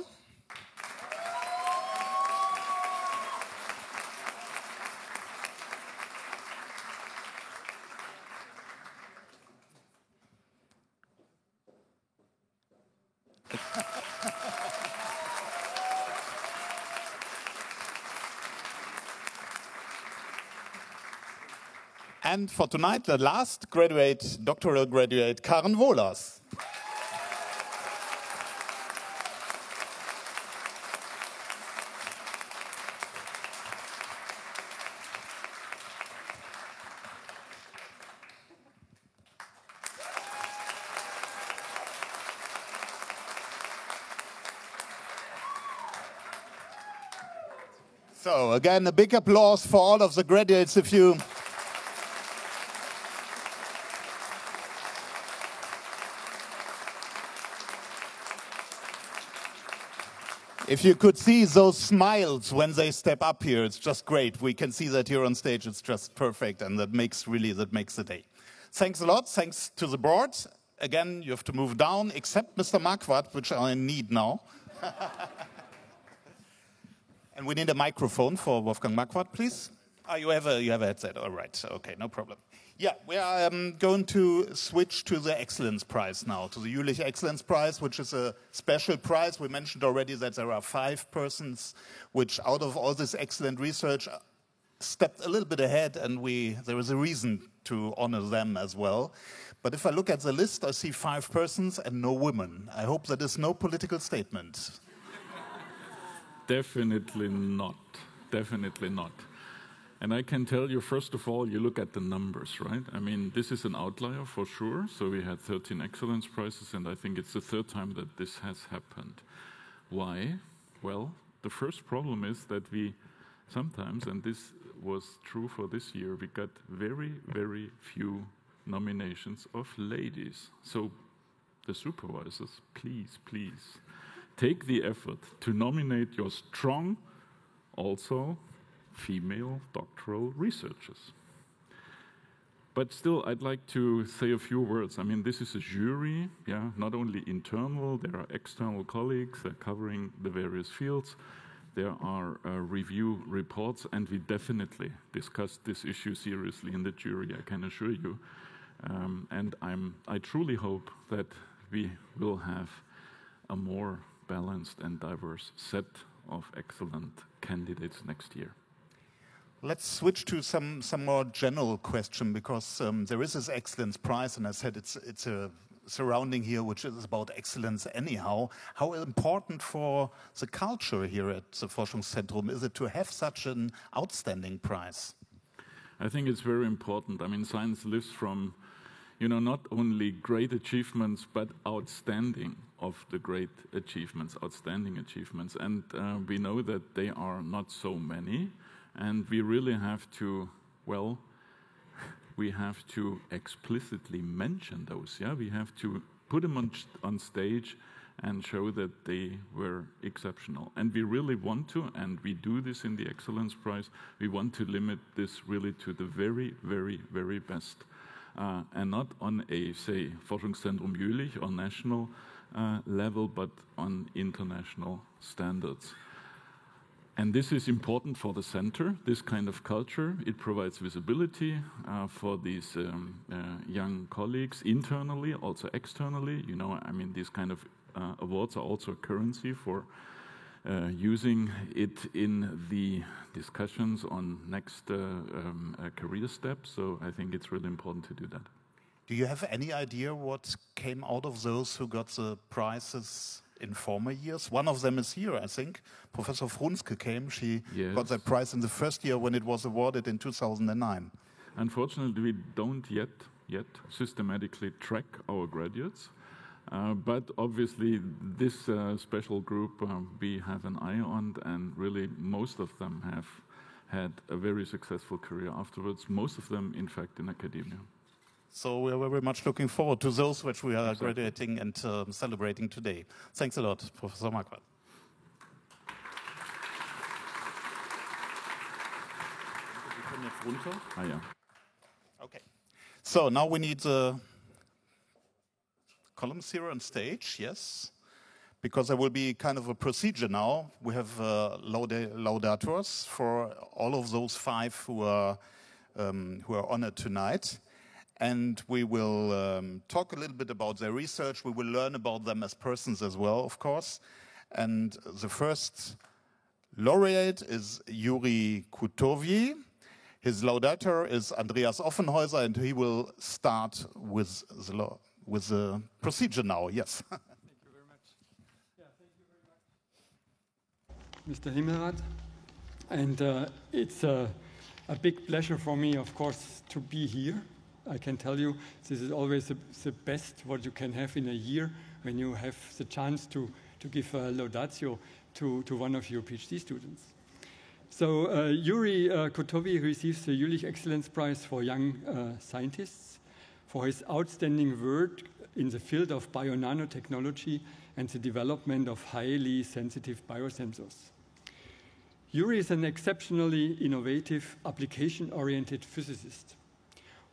And for tonight, the last graduate, doctoral graduate, Karen Wohlers. So again, a big applause for all of the graduates. If you could see those smiles when they step up here, it's just great. We can see that here on stage. It's just perfect, and that makes the day. Thanks a lot. Thanks to the board. Again, you have to move down, except Mr. Marquardt, which I need now. And we need a microphone for Wolfgang Marquardt, please. Oh, you have a headset. All right. Okay, no problem. Yeah, we are going to switch to the Excellence Prize now, to the Jülicher Exzellenzpreis, which is a special prize. We mentioned already that there are 5 persons which, out of all this excellent research, stepped a little bit ahead, and there is a reason to honor them as well. But if I look at the list, I see 5 persons and no women. I hope that is no political statement. Definitely not. Definitely not. And I can tell you, first of all, you look at the numbers, right? I mean, this is an outlier for sure. So we had 13 excellence prizes, and I think it's the 3rd time that this has happened. Why? Well, the first problem is that we sometimes, and this was true for this year, we got very, very few nominations of ladies. So the supervisors, please, please, take the effort to nominate your strong, also female doctoral researchers. But still, I'd like to say a few words. I mean, this is a jury, yeah, not only internal, there are external colleagues covering the various fields. There are review reports, and we definitely discussed this issue seriously in the jury, I can assure you. And I truly hope that we will have a more balanced and diverse set of excellent candidates next year. Let's switch to some more general question, because there is this Excellence Prize, and I said it's a surrounding here which is about excellence anyhow. How important for the culture here at the Forschungszentrum is it to have such an outstanding prize? I think it's very important. I mean, science lives from, not only great achievements, but outstanding of the great achievements, outstanding achievements. And we know that they are not so many. And we really have to, we have to explicitly mention those. Yeah, we have to put them on stage and show that they were exceptional. And we really want to, and we do this in the Excellence Prize, we want to limit this really to the very, very, very best. And not on a, say, Forschungszentrum Jülich or national level, but on international standards. And this is important for the center, this kind of culture. It provides visibility for these young colleagues internally, also externally. You know, I mean, these kind of awards are also a currency for using it in the discussions on next career steps. So I think it's really important to do that. Do you have any idea what came out of those who got the prizes in former years? One of them is here, I think. Professor Frunzke came. She got that prize in the first year when it was awarded in 2009. Unfortunately, we don't yet systematically track our graduates. But obviously, this special group we have an eye on, and really most of them have had a very successful career afterwards, most of them, in fact, in academia. So we are very much looking forward to those which we are graduating and celebrating today. Thanks a lot, Professor Marquardt. Okay. So now we need columns here on stage, yes, because there will be kind of a procedure now. We have laudators for all of those 5 who are honored tonight. And we will talk a little bit about their research. We will learn about them as persons as well, of course. And the first laureate is Yuri Kutovyi. His laudator is Andreas Offenhäuser, and he will start with the procedure now. Yes. Thank you very much. Yeah, thank you very much, Mr. Himmelrath. And it's a big pleasure for me, of course, to be here. I can tell you this is always the best what you can have in a year when you have the chance to give a laudatio to one of your PhD students. So Yuri Kotovi receives the Jülicher Exzellenzpreis for young scientists for his outstanding work in the field of bio-nanotechnology and the development of highly sensitive biosensors. Yuri is an exceptionally innovative, application-oriented physicist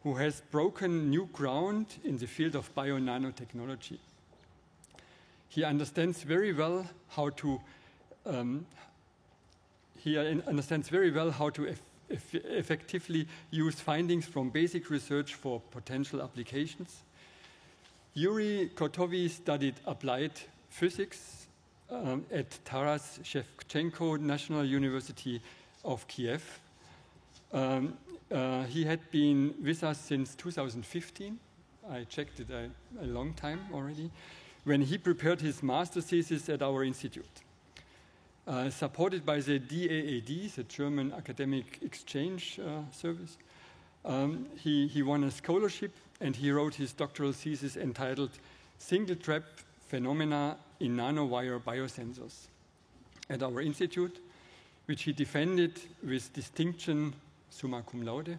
who has broken new ground in the field of bio-nanotechnology. He understands very well how to effectively use findings from basic research for potential applications. Yuri Kotovi studied applied physics at Taras Shevchenko National University of Kiev. He had been with us since 2015. I checked it a long time already, when he prepared his master's thesis at our institute. Supported by the DAAD, the German Academic Exchange Service, he won a scholarship, and he wrote his doctoral thesis entitled Single-Trap Phenomena in Nanowire Biosensors at our institute, which he defended with distinction summa cum laude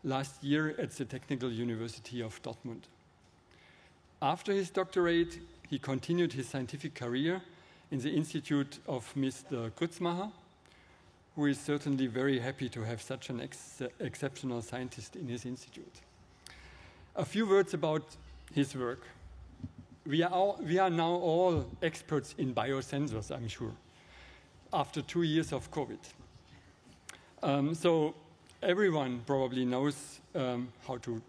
last year at the Technical University of Dortmund. After his doctorate, he continued his scientific career in the institute of Mr. Grützmacher, who is certainly very happy to have such an exceptional scientist in his institute. A few words about his work. We are now all experts in biosensors, I'm sure, after 2 years of COVID. So everyone probably knows how to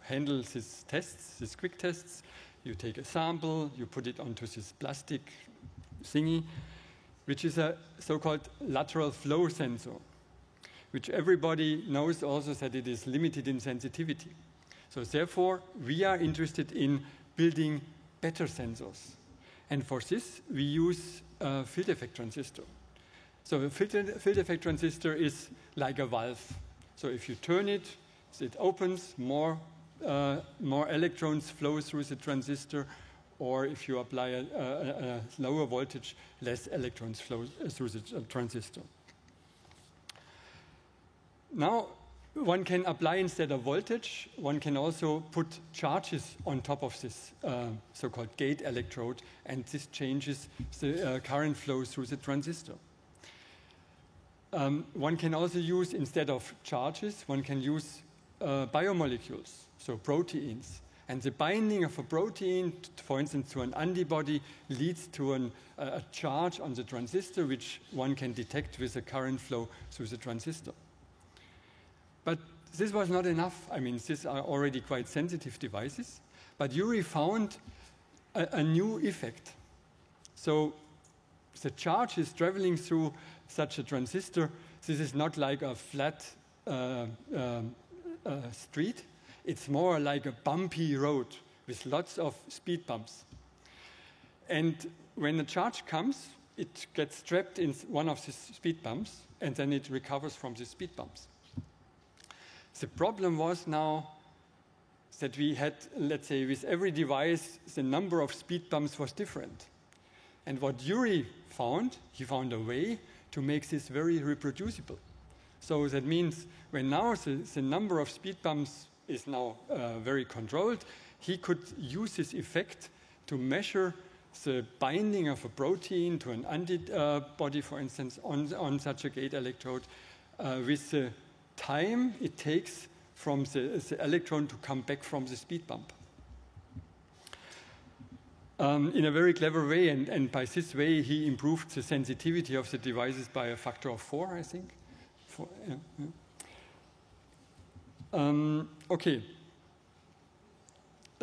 handle these tests, these quick tests. You take a sample, you put it onto this plastic thingy, which is a so-called lateral flow sensor, which everybody knows also that it is limited in sensitivity. So therefore, we are interested in building better sensors. And for this, we use a field effect transistor. So a field effect transistor is like a valve. So if you turn it, it opens, more electrons flow through the transistor, or if you apply a lower voltage, less electrons flow through the transistor. Now, one can apply instead of voltage, one can also put charges on top of this so-called gate electrode, and this changes the current flow through the transistor. One can also use, instead of charges, one can use biomolecules, so proteins. And the binding of a protein, for instance, to an antibody, leads to a charge on the transistor, which one can detect with a current flow through the transistor. But this was not enough. I mean, these are already quite sensitive devices. But Yuri found a new effect. So the charge is traveling through such a transistor. This is not like a flat street. It's more like a bumpy road with lots of speed bumps. And when the charge comes, it gets trapped in one of these speed bumps, and then it recovers from the speed bumps. The problem was now that we had, let's say, with every device, the number of speed bumps was different. And what Yuri found, he found a way to make this very reproducible. So that means when now the number of speed bumps is now very controlled, he could use this effect to measure the binding of a protein to an antibody, for instance, on such a gate electrode, with the time it takes from the electron to come back from the speed bump. In a very clever way, and by this way he improved the sensitivity of the devices by a factor of 4, I think. Okay.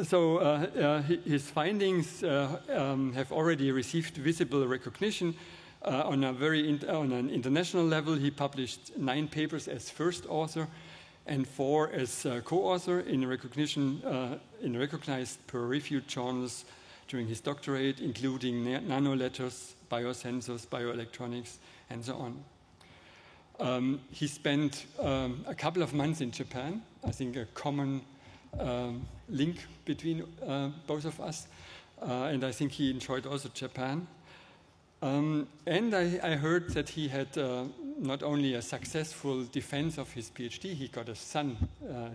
So his findings have already received visible recognition on an international level. He published 9 papers as first author and 4 as co-author in recognized peer-reviewed journals during his doctorate, including nanoletters, biosensors, bioelectronics, and so on. He spent a couple of months in Japan, I think a common link between both of us, and I think he enjoyed also Japan. And I heard that he had not only a successful defense of his PhD, he got a son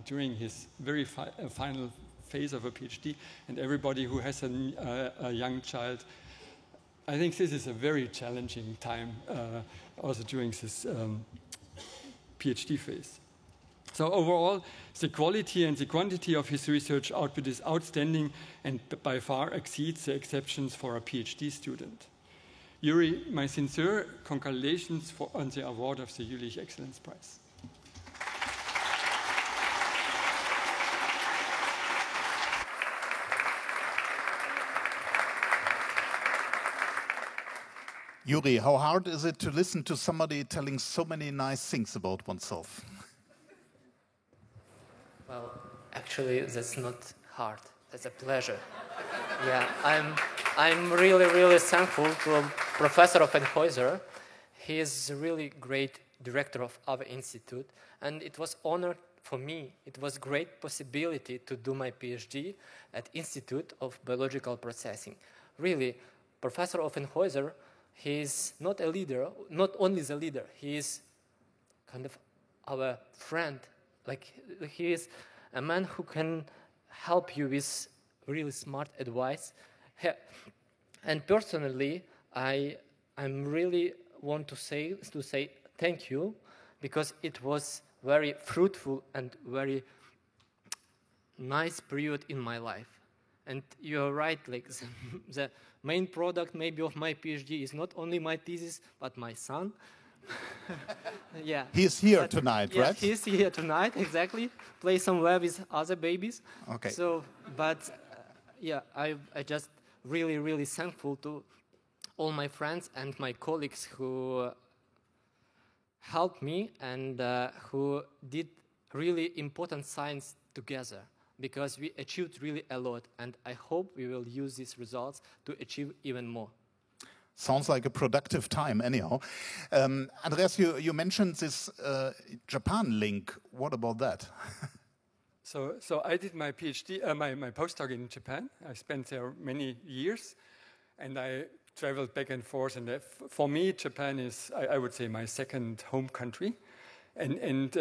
during his very final phase of a PhD, and everybody who has a young child, I think this is a very challenging time also during this PhD phase. So overall, the quality and the quantity of his research output is outstanding and by far exceeds the exceptions for a PhD student. Yuri, my sincere congratulations on the award of the Jülicher Exzellenzpreis. Yuri, how hard is it to listen to somebody telling so many nice things about oneself? Well, actually, that's not hard. That's a pleasure. Yeah, I'm really, really thankful to Professor Offenhäuser. He is a really great director of our institute, and it was honor for me. It was great possibility to do my PhD at Institute of Biological Processing. Really, Professor Offenhäuser, he is not a leader, not only the leader, he is kind of our friend. Like, he is a man who can help you with really smart advice. And personally, I'm really want to say thank you, because it was very fruitful and very nice period in my life. And you're right, like the main product maybe of my PhD is not only my thesis, but my son. Yeah. He's here tonight, yeah, right? He's here tonight, exactly. Play somewhere with other babies. Okay. So, but yeah, I just really, really thankful to all my friends and my colleagues who helped me and who did really important science together, because we achieved really a lot, and I hope we will use these results to achieve even more. Sounds like a productive time, anyhow. Andreas, you mentioned this Japan link. What about that? So I did my PhD, my postdoc in Japan. I spent there many years, and I traveled back and forth. And for me, Japan is, I would say, my second home country. And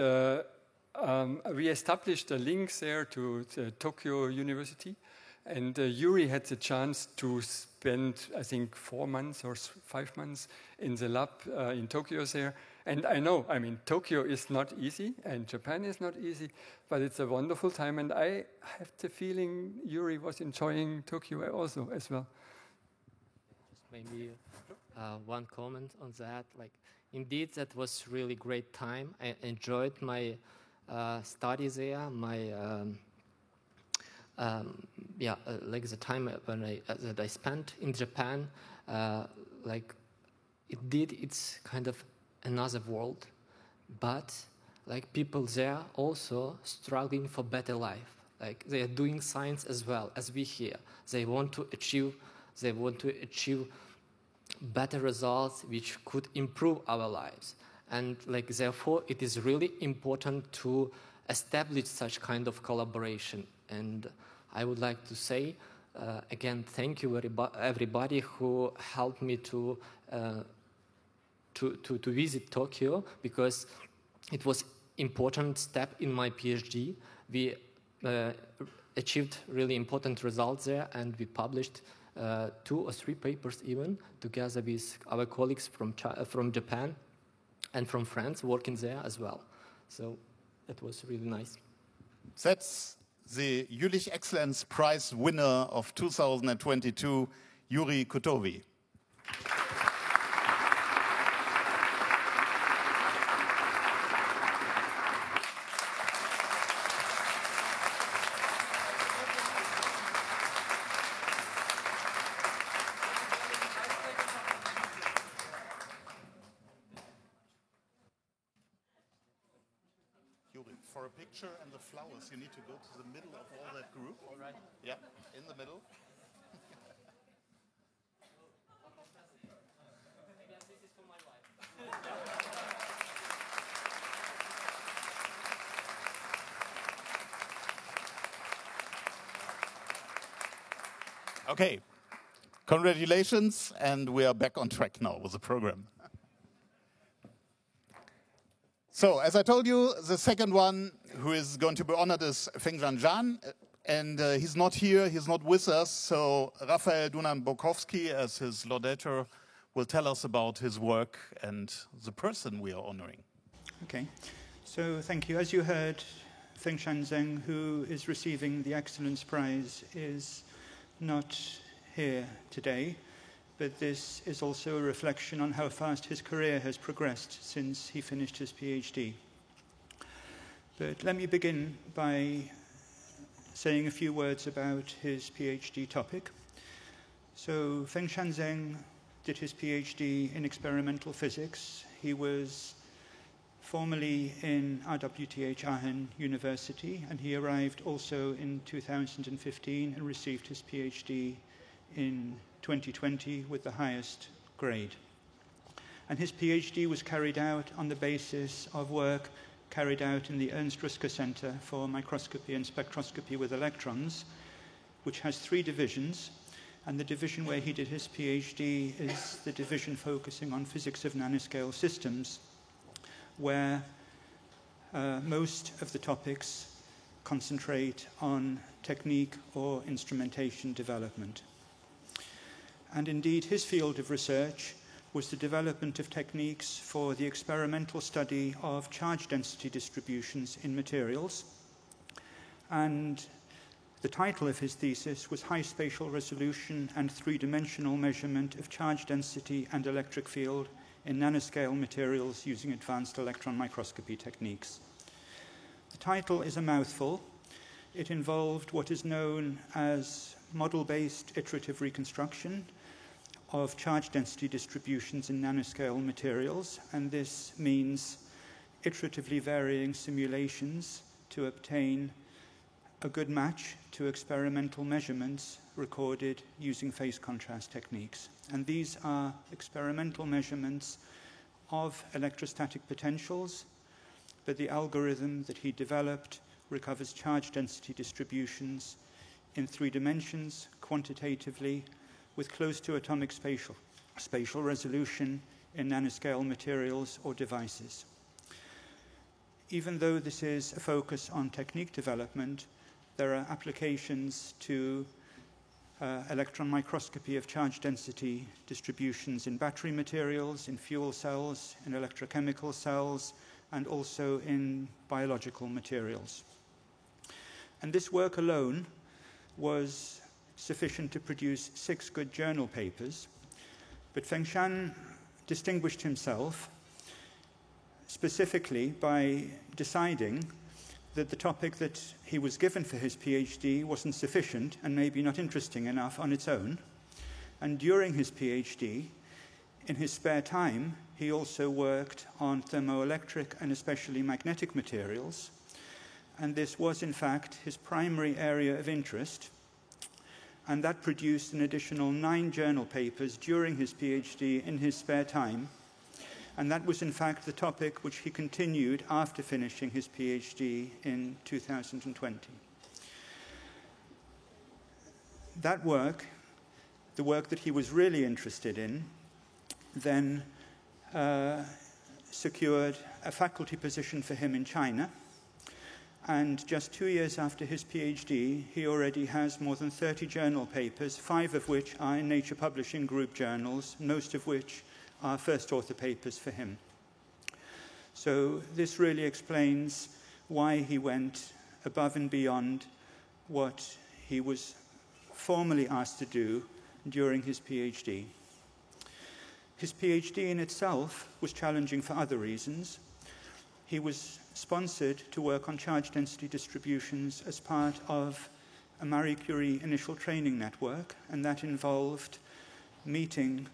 we established the links there to the Tokyo University, and Yuri had the chance to spend, I think, 4 months or 5 months in the lab in Tokyo there. And I know, I mean, Tokyo is not easy, and Japan is not easy, but it's a wonderful time, and I have the feeling Yuri was enjoying Tokyo also as well. Just maybe one comment on that. Like, indeed, that was really great time. I enjoyed my studies there, my like the time when that I spent in Japan. Like, it's kind of another world, but like people there also struggling for better life. Like, they are doing science as well as we here. They want to achieve better results which could improve our lives. And like, therefore, it is really important to establish such kind of collaboration. And I would like to say, again, thank you everybody who helped me to visit Tokyo, because it was important step in my PhD. We achieved really important results there, and we published 2 or 3 papers even, together with our colleagues from Japan and from France working there as well. So it was really nice. That's the Jülich Exzellenzpreis winner of 2022, Yuri Kutovi. For a picture and the flowers, you need to go to the middle of all that group. All right. Yeah, in the middle. This is for my wife. Okay, congratulations, and we are back on track now with the program. So, as I told you, the second one who is going to be honored is Fengshan Zheng, and he's not here, he's not with us, so Raphael Dunan-Bokowski, as his laudator, will tell us about his work and the person we are honoring. Okay, so thank you. As you heard, Fengshan Zheng, who is receiving the Excellence Prize, is not here today. But this is also a reflection on how fast his career has progressed since he finished his PhD. But let me begin by saying a few words about his PhD topic. So Fengshan Zheng did his PhD in experimental physics. He was formerly in RWTH Aachen University, and he arrived also in 2015 and received his PhD in 2020 with the highest grade. And his PhD was carried out on the basis of work carried out in the Ernst Ruska Center for Microscopy and Spectroscopy with Electrons, which has 3 divisions. And the division where he did his PhD is the division focusing on physics of nanoscale systems, where most of the topics concentrate on technique or instrumentation development. And indeed, his field of research was the development of techniques for the experimental study of charge density distributions in materials. And the title of his thesis was High Spatial Resolution and Three-Dimensional Measurement of Charge Density and Electric Field in Nanoscale Materials Using Advanced Electron Microscopy Techniques. The title is a mouthful. It involved what is known as model-based iterative reconstruction of charge density distributions in nanoscale materials, and this means iteratively varying simulations to obtain a good match to experimental measurements recorded using phase contrast techniques. And these are experimental measurements of electrostatic potentials, but the algorithm that he developed recovers charge density distributions in 3 dimensions, quantitatively, with close to atomic spatial resolution in nanoscale materials or devices. even though this is a focus on technique development, there are applications to electron microscopy of charge density distributions in battery materials, in fuel cells, in electrochemical cells, and also in biological materials. And this work alone was sufficient to produce 6 good journal papers, but Fengshan distinguished himself specifically by deciding that the topic that he was given for his PhD wasn't sufficient and maybe not interesting enough on its own. And during his PhD, in his spare time, he also worked on thermoelectric and especially magnetic materials. And this was, in fact, his primary area of interest. And that produced an additional 9 journal papers during his PhD in his spare time. And that was, in fact, the topic which he continued after finishing his PhD in 2020. That work, the work that he was really interested in, then secured a faculty position for him in China. And just 2 years after his PhD, he already has more than 30 journal papers, 5 of which are in Nature Publishing Group journals, most of which are first author papers for him. So this really explains why he went above and beyond what he was formally asked to do during his PhD. His PhD in itself was challenging for other reasons. He was sponsored to work on charge density distributions as part of a Marie Curie initial training network, and that involved meeting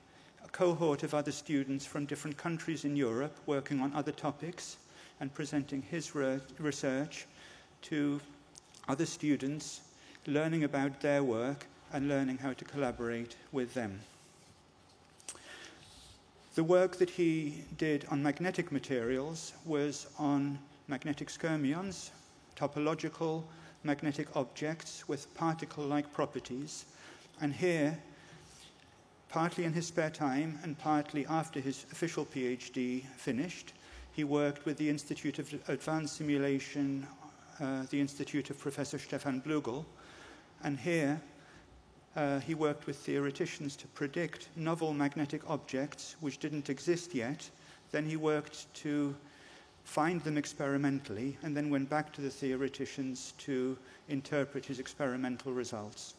a cohort of other students from different countries in Europe working on other topics and presenting his research to other students, learning about their work and learning how to collaborate with them. The work that he did on magnetic materials was on magnetic skyrmions, topological magnetic objects with particle-like properties. And here, partly in his spare time and partly after his official PhD finished, he worked with the Institute of Advanced Simulation, the Institute of Professor Stefan Blugel. And here, he worked with theoreticians to predict novel magnetic objects which didn't exist yet. Then he worked to find them experimentally and then went back to the theoreticians to interpret his experimental results.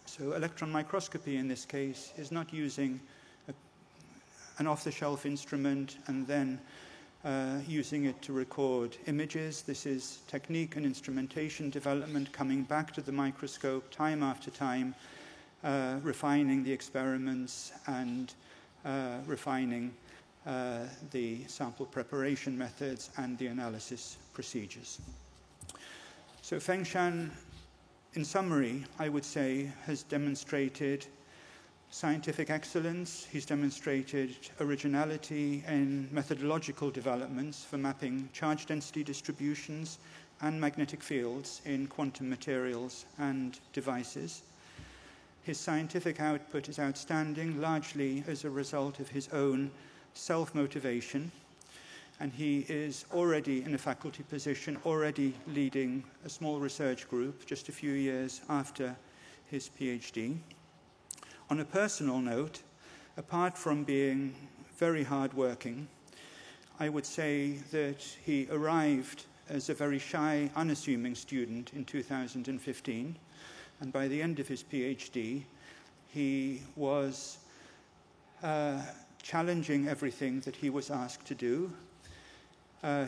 So electron microscopy in this case is not using an off-the-shelf instrument and then using it to record images. This is technique and instrumentation development, coming back to the microscope time after time, refining the experiments and refining the sample preparation methods and the analysis procedures. So Fengshan, in summary, I would say, has demonstrated scientific excellence. He's demonstrated originality in methodological developments for mapping charge density distributions and magnetic fields in quantum materials and devices. His scientific output is outstanding, largely as a result of his own self-motivation, and he is already in a faculty position, already leading a small research group just a few years after his PhD. On a personal note, apart from being very hardworking, I would say that he arrived as a very shy, unassuming student in 2015, and by the end of his PhD, he was challenging everything that he was asked to do.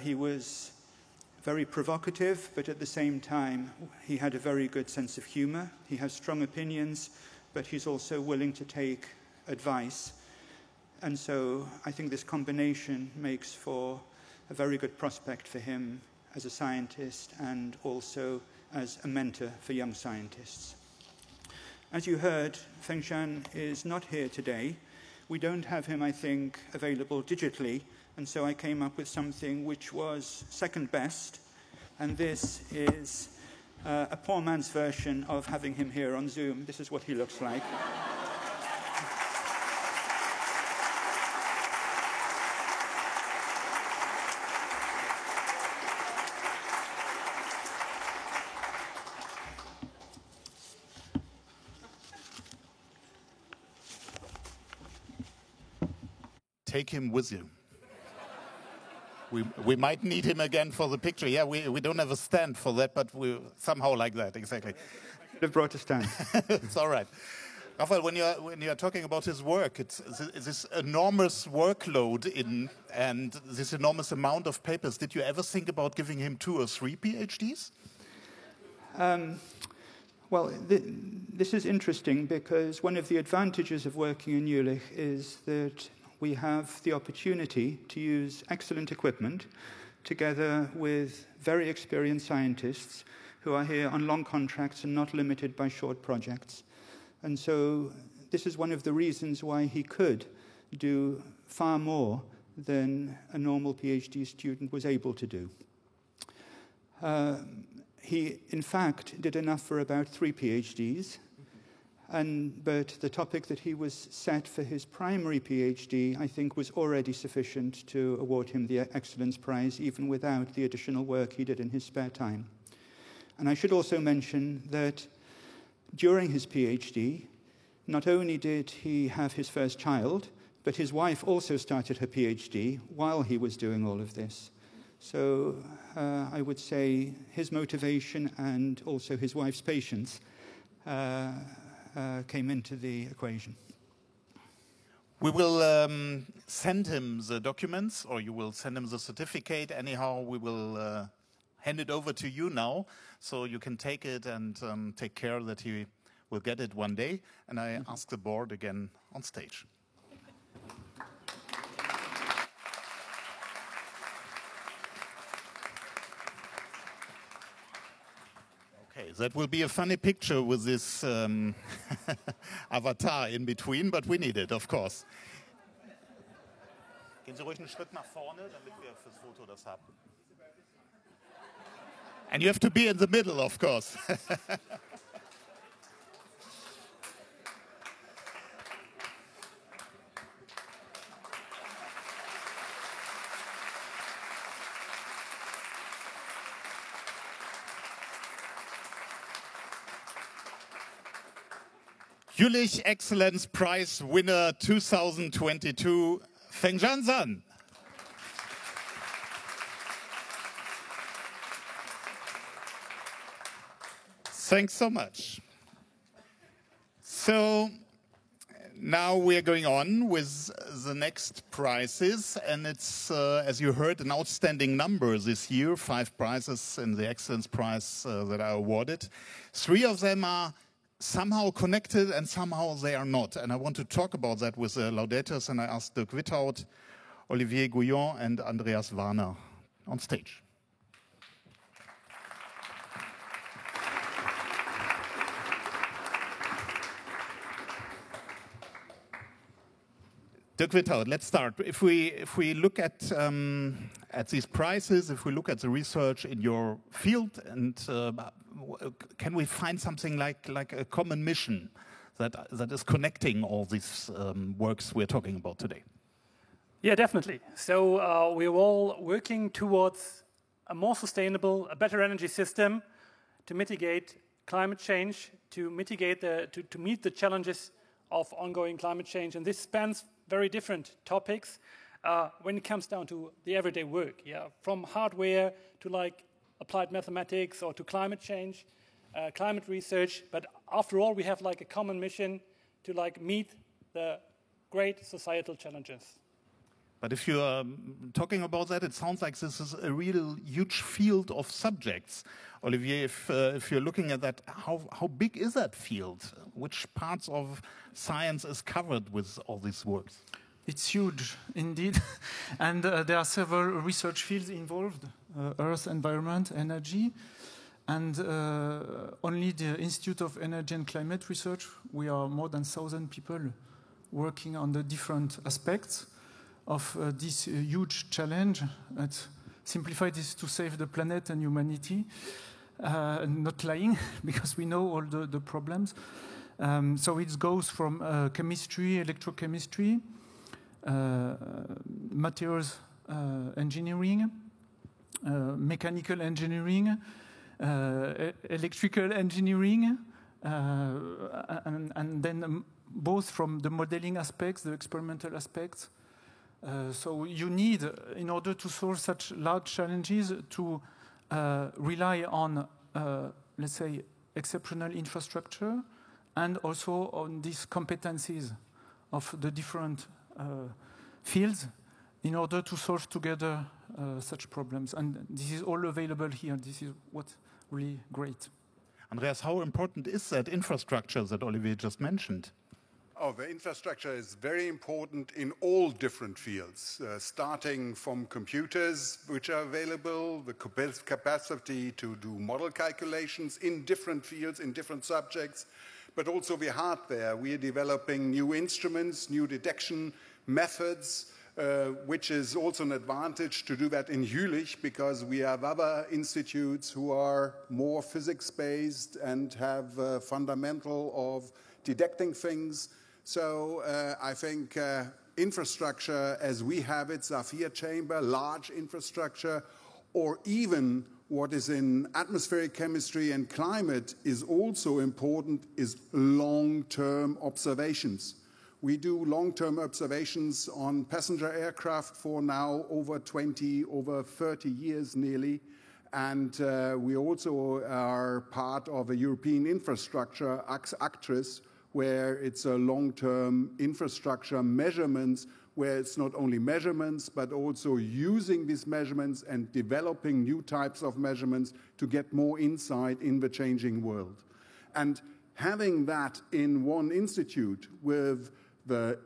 He was very provocative, but at the same time, he had a very good sense of humor. He has strong opinions, but he's also willing to take advice. And so I think this combination makes for a very good prospect for him as a scientist and also as a mentor for young scientists. As you heard, Fengshan is not here today. We don't have him, I think, available digitally, and so I came up with something which was second best, and this is a poor man's version of having him here on Zoom. This is what he looks like. take him with you. We might need him again for the picture. Yeah, we don't have a stand for that, but we somehow like that, exactly. I should have brought a stand. It's all right. Raphael, when you're talking about his work, it's this enormous workload and this enormous amount of papers. Did you ever think about giving him 2 or 3 PhDs? Well, this is interesting because one of the advantages of working in Jülich is that we have the opportunity to use excellent equipment together with very experienced scientists who are here on long contracts and not limited by short projects. And so this is one of the reasons why he could do far more than a normal PhD student was able to do. He, in fact, did enough for about 3 PhDs, but the topic that he was set for his primary PhD, I think, was already sufficient to award him the Excellence Prize, even without the additional work he did in his spare time. And I should also mention that during his PhD, not only did he have his first child, but his wife also started her PhD while he was doing all of this. So I would say his motivation and also his wife's patience came into the equation. We will send him the documents, or you will send him the certificate. Anyhow, we will hand it over to you now, so you can take it and take care that he will get it one day. And I ask the board again on stage. Okay, that will be a funny picture with this avatar in between, but we need it, of course. Gehen Sie ruhig einen Schritt nach vorne, damit wir fürs Foto das haben. And you have to be in the middle, of course. Jülich Exzellenzpreis winner 2022, Fengshan Zheng. Thanks so much. So now we're going on with the next prizes, and it's, as you heard, an outstanding number this year, 5 prizes in the Excellence Prize that are awarded. 3 of them are somehow connected and somehow they are not. And I want to talk about that with the laudators, and I asked Dirk Witthaut, Olivier Gouillon and Andreas Warner on stage. Dirk Witthaut, let's start. If we look at these prizes, if we look at the research in your field, and can we find something like a common mission that is connecting all these works we're talking about today? Yeah, definitely. So we're all working towards a more sustainable, a better energy system to mitigate climate change, to mitigate to meet the challenges of ongoing climate change, and this spans very different topics when it comes down to the everyday work. Yeah, from hardware to like applied mathematics or to climate change, climate research. But after all, we have like a common mission to like meet the great societal challenges. But if you are talking about that, it sounds like this is a real huge field of subjects. Olivier, if you're looking at that, how big is that field? Which parts of science is covered with all these works? It's huge, indeed. And there are several research fields involved, Earth, environment, energy. And only the Institute of Energy and Climate Research, we are more than 1,000 people working on the different aspects of this huge challenge. Simplified is to save the planet and humanity. Not lying, because we know all the problems. So it goes from chemistry, electrochemistry, materials engineering, mechanical engineering, electrical engineering, and then both from the modeling aspects, the experimental aspects, So you need, in order to solve such large challenges, to rely on, let's say, exceptional infrastructure and also on these competencies of the different fields in order to solve together such problems. And this is all available here. This is what's really great. Andreas, how important is that infrastructure that Olivier just mentioned? Oh, the infrastructure is very important in all different fields, starting from computers, which are available, the capacity to do model calculations in different fields, in different subjects, but also the hardware. We are developing new instruments, new detection methods, which is also an advantage to do that in Jülich, because we have other institutes who are more physics-based and have fundamental of detecting things. So I think infrastructure as we have it, Zafir chamber, large infrastructure, or even what is in atmospheric chemistry and climate is also important, is long-term observations. We do long-term observations on passenger aircraft for now over 20, over 30 years nearly. And we also are part of a European infrastructure, ACTRIS, where it's a long-term infrastructure measurements, where it's not only measurements, but also using these measurements and developing new types of measurements to get more insight in the changing world. And having that in one institute with the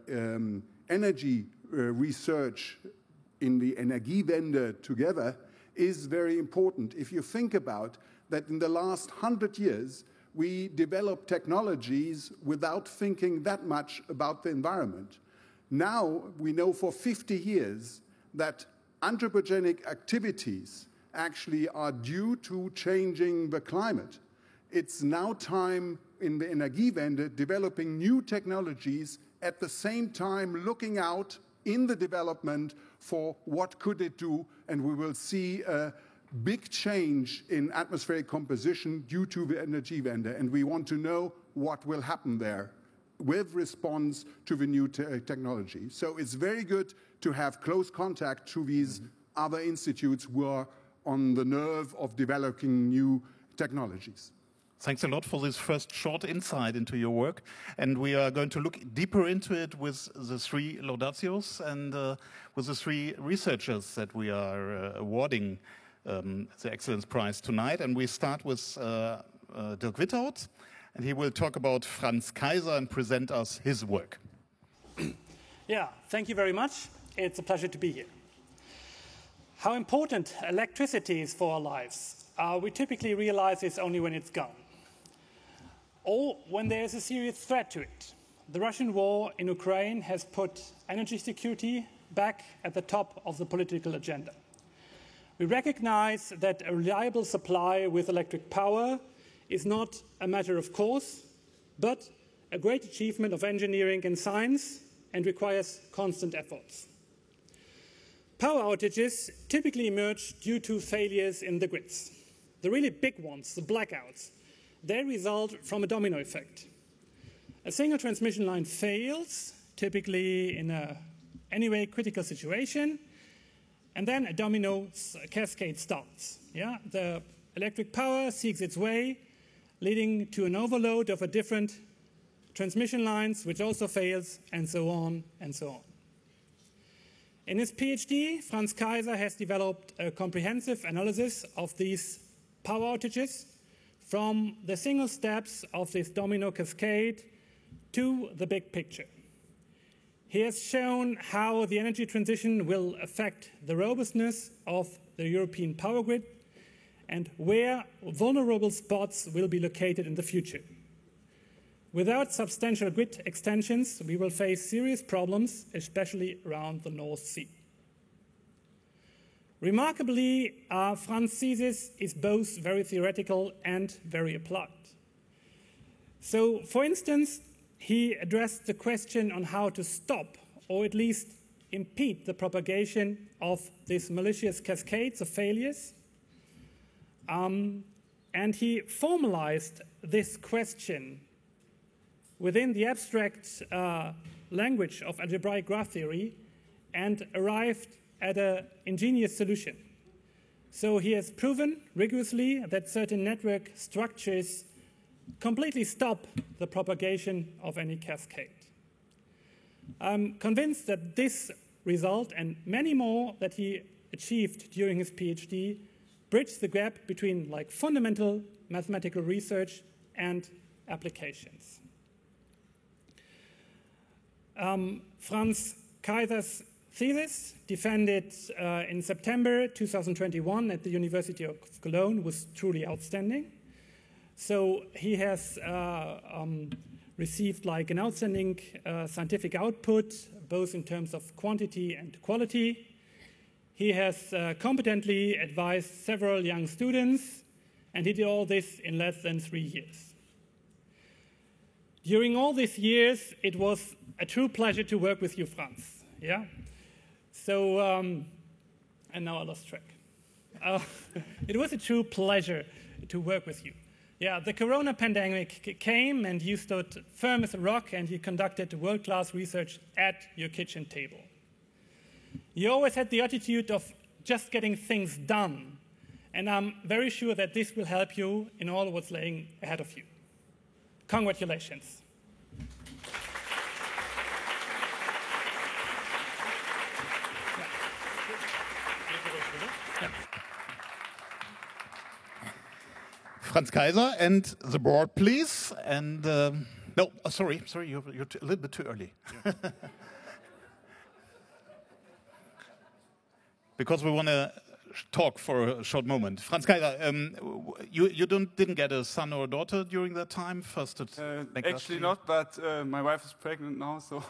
energy research in the Energiewende together is very important. If you think about that, in the last 100 years, we developed technologies without thinking that much about the environment. Now we know for 50 years that anthropogenic activities actually are due to changing the climate. It's now time in the Energiewende developing new technologies, at the same time looking out in the development for what could it do, and we will see a big change in atmospheric composition due to the Energiewende, and we want to know what will happen there with response to the new technology. So it's very good to have close contact to these other institutes who are on the nerve of developing new technologies. Thanks a lot for this first short insight into your work. And we are going to look deeper into it with the three laudatios and with the three researchers that we are awarding the Excellence Prize tonight. And we start with Dirk Witthout, and he will talk about Franz Kaiser and present us his work. Yeah, thank you very much. It's a pleasure to be here. How important electricity is for our lives, we typically realize it's only when it's gone, or when there is a serious threat to it. The Russian war in Ukraine has put energy security back at the top of the political agenda. We recognize that a reliable supply with electric power is not a matter of course, but a great achievement of engineering and science, and requires constant efforts. Power outages typically emerge due to failures in the grids. The really big ones, the blackouts, they result from a domino effect. A single transmission line fails, typically in a anyway critical situation, and then a domino cascade starts. Yeah? The electric power seeks its way, leading to an overload of a different transmission lines, which also fails, and so on and so on. In his PhD, Franz Kaiser has developed a comprehensive analysis of these power outages from the single steps of this domino cascade to the big picture. He has shown how the energy transition will affect the robustness of the European power grid and where vulnerable spots will be located in the future. Without substantial grid extensions, we will face serious problems, especially around the North Sea. Remarkably, Franz's thesis is both very theoretical and very applied. So, for instance, he addressed the question on how to stop, or at least impede, the propagation of these malicious cascades of failures. And he formalized this question within the abstract language of algebraic graph theory and arrived at an ingenious solution. So he has proven rigorously that certain network structures completely stop the propagation of any cascade. I'm convinced that this result and many more that he achieved during his PhD bridge the gap between like fundamental mathematical research and applications. Franz Kaiser's thesis, defended in September 2021 at the University of Cologne, was truly outstanding. So he has received like an outstanding scientific output, both in terms of quantity and quality. He has competently advised several young students, and he did all this in less than 3 years. During all these years, it was a true pleasure to work with you, Franz. Yeah? So, and now I lost track. It was a true pleasure to work with you. Yeah, the corona pandemic came and you stood firm as a rock and you conducted world-class research at your kitchen table. You always had the attitude of just getting things done, and I'm very sure that this will help you in all what's laying ahead of you. Congratulations. Franz Kaiser and the board, please. And no, sorry, you're a little bit too early. Yeah. Because we want to talk for a short moment. Franz Kaiser, you didn't get a son or a daughter during that time? First, actually not, but my wife is pregnant now, so.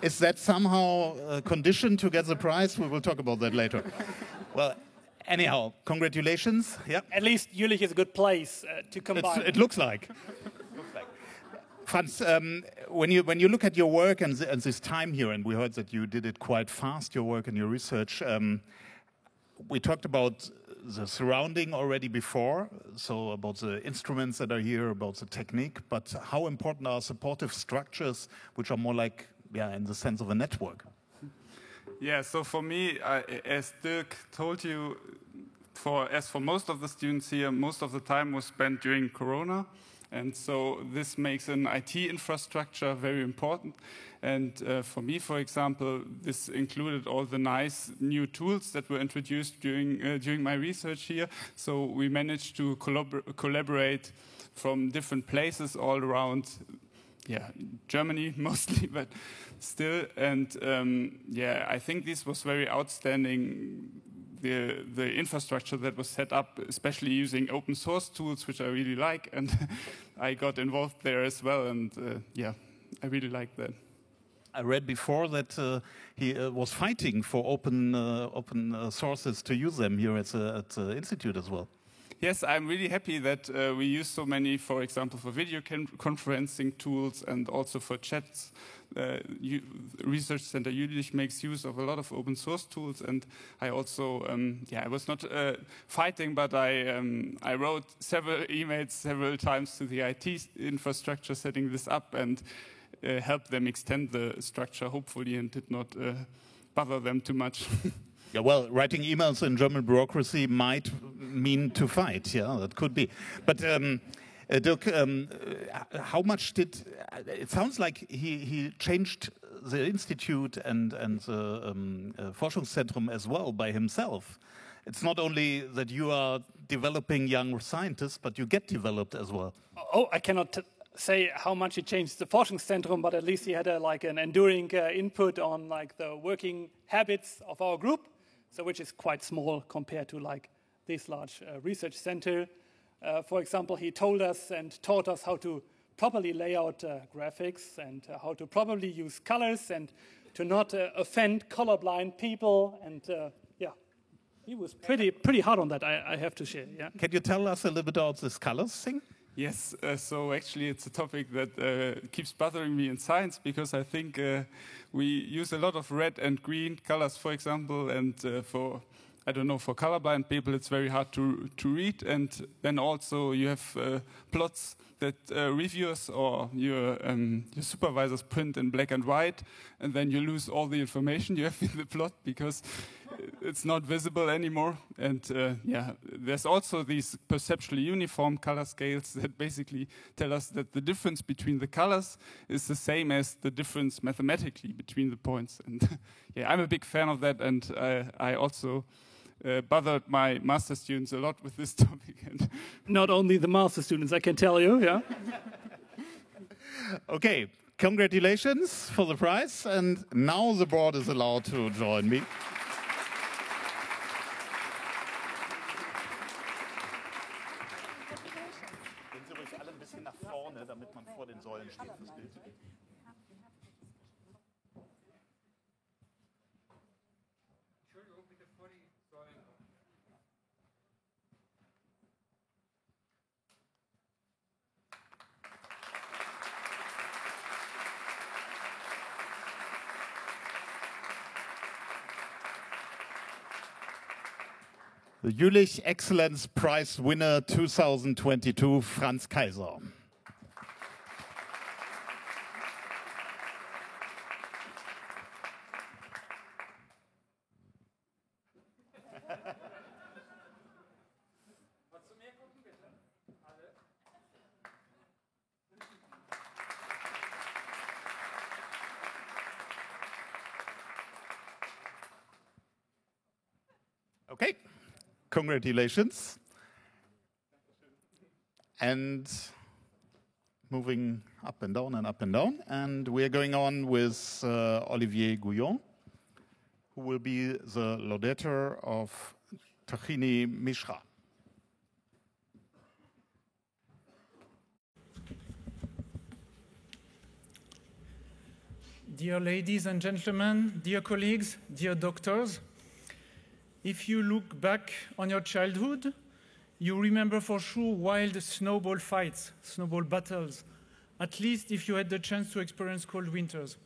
Is that somehow a condition to get the prize? We will talk about that later. Well. Anyhow, congratulations. Yeah. At least Jülich is a good place to combine. It looks like. Franz, when you look at your work and this time here, and we heard that you did it quite fast, your work and your research, we talked about the surrounding already before, so about the instruments that are here, about the technique, but how important are supportive structures, which are more like, in the sense of a network? Yeah, so for me, as Dirk told you, as for most of the students here, most of the time was spent during Corona. And so this makes an IT infrastructure very important. And for me, for example, this included all the nice new tools that were introduced during my research here. So we managed to collaborate from different places all around Germany mostly, but still. And I think this was very outstanding, the infrastructure that was set up, especially using open source tools, which I really like. And I got involved there as well. And I really like that. I read before that he was fighting for open sources to use them here at the Institute as well. Yes, I'm really happy that we use so many, for example, for video conferencing tools and also for chats. Research Center Jülich makes use of a lot of open source tools, and I also, I was not fighting, but I wrote several emails several times to the IT infrastructure setting this up and helped them extend the structure, hopefully, and did not bother them too much. Yeah, well, writing emails in German bureaucracy might mean to fight. Yeah, that could be. But Dirk, how much did it sounds like he changed the institute and the Forschungszentrum as well by himself? It's not only that you are developing young scientists, but you get developed as well. Oh, I cannot say how much he changed the Forschungszentrum, but at least he had an enduring input on the working habits of our group. So which is quite small compared to this large research center. For example, he told us and taught us how to properly lay out graphics and how to properly use colors and to not offend colorblind people. And he was pretty hard on that, I have to share. Yeah. Can you tell us a little bit about this colors thing? Yes, so actually it's a topic that keeps bothering me in science because I think we use a lot of red and green colors, for example, and for I don't know, for colorblind people, it's very hard to read. And then also you have plots that reviewers or your supervisors print in black and white, and then you lose all the information you have in the plot because it's not visible anymore. And yeah, there's also these perceptually uniform color scales that basically tell us that the difference between the colors is the same as the difference mathematically between the points. And yeah, I'm a big fan of that, and I also bothered my master students a lot with this topic. And not only the master students, I can tell you, yeah. Okay, congratulations for the prize, and now the board is allowed to join me. Damit man vor den Säulen steht, das Bild. The Jülich Exzellenzpreis winner 2022, Franz Kaiser. Okay, congratulations. And moving up and down and up and down. And we're going on with Olivier Gouillon, who will be the laudator of Tarini Mishra. Dear ladies and gentlemen, dear colleagues, dear doctors, if you look back on your childhood, you remember for sure wild snowball fights, snowball battles, at least if you had the chance to experience cold winters.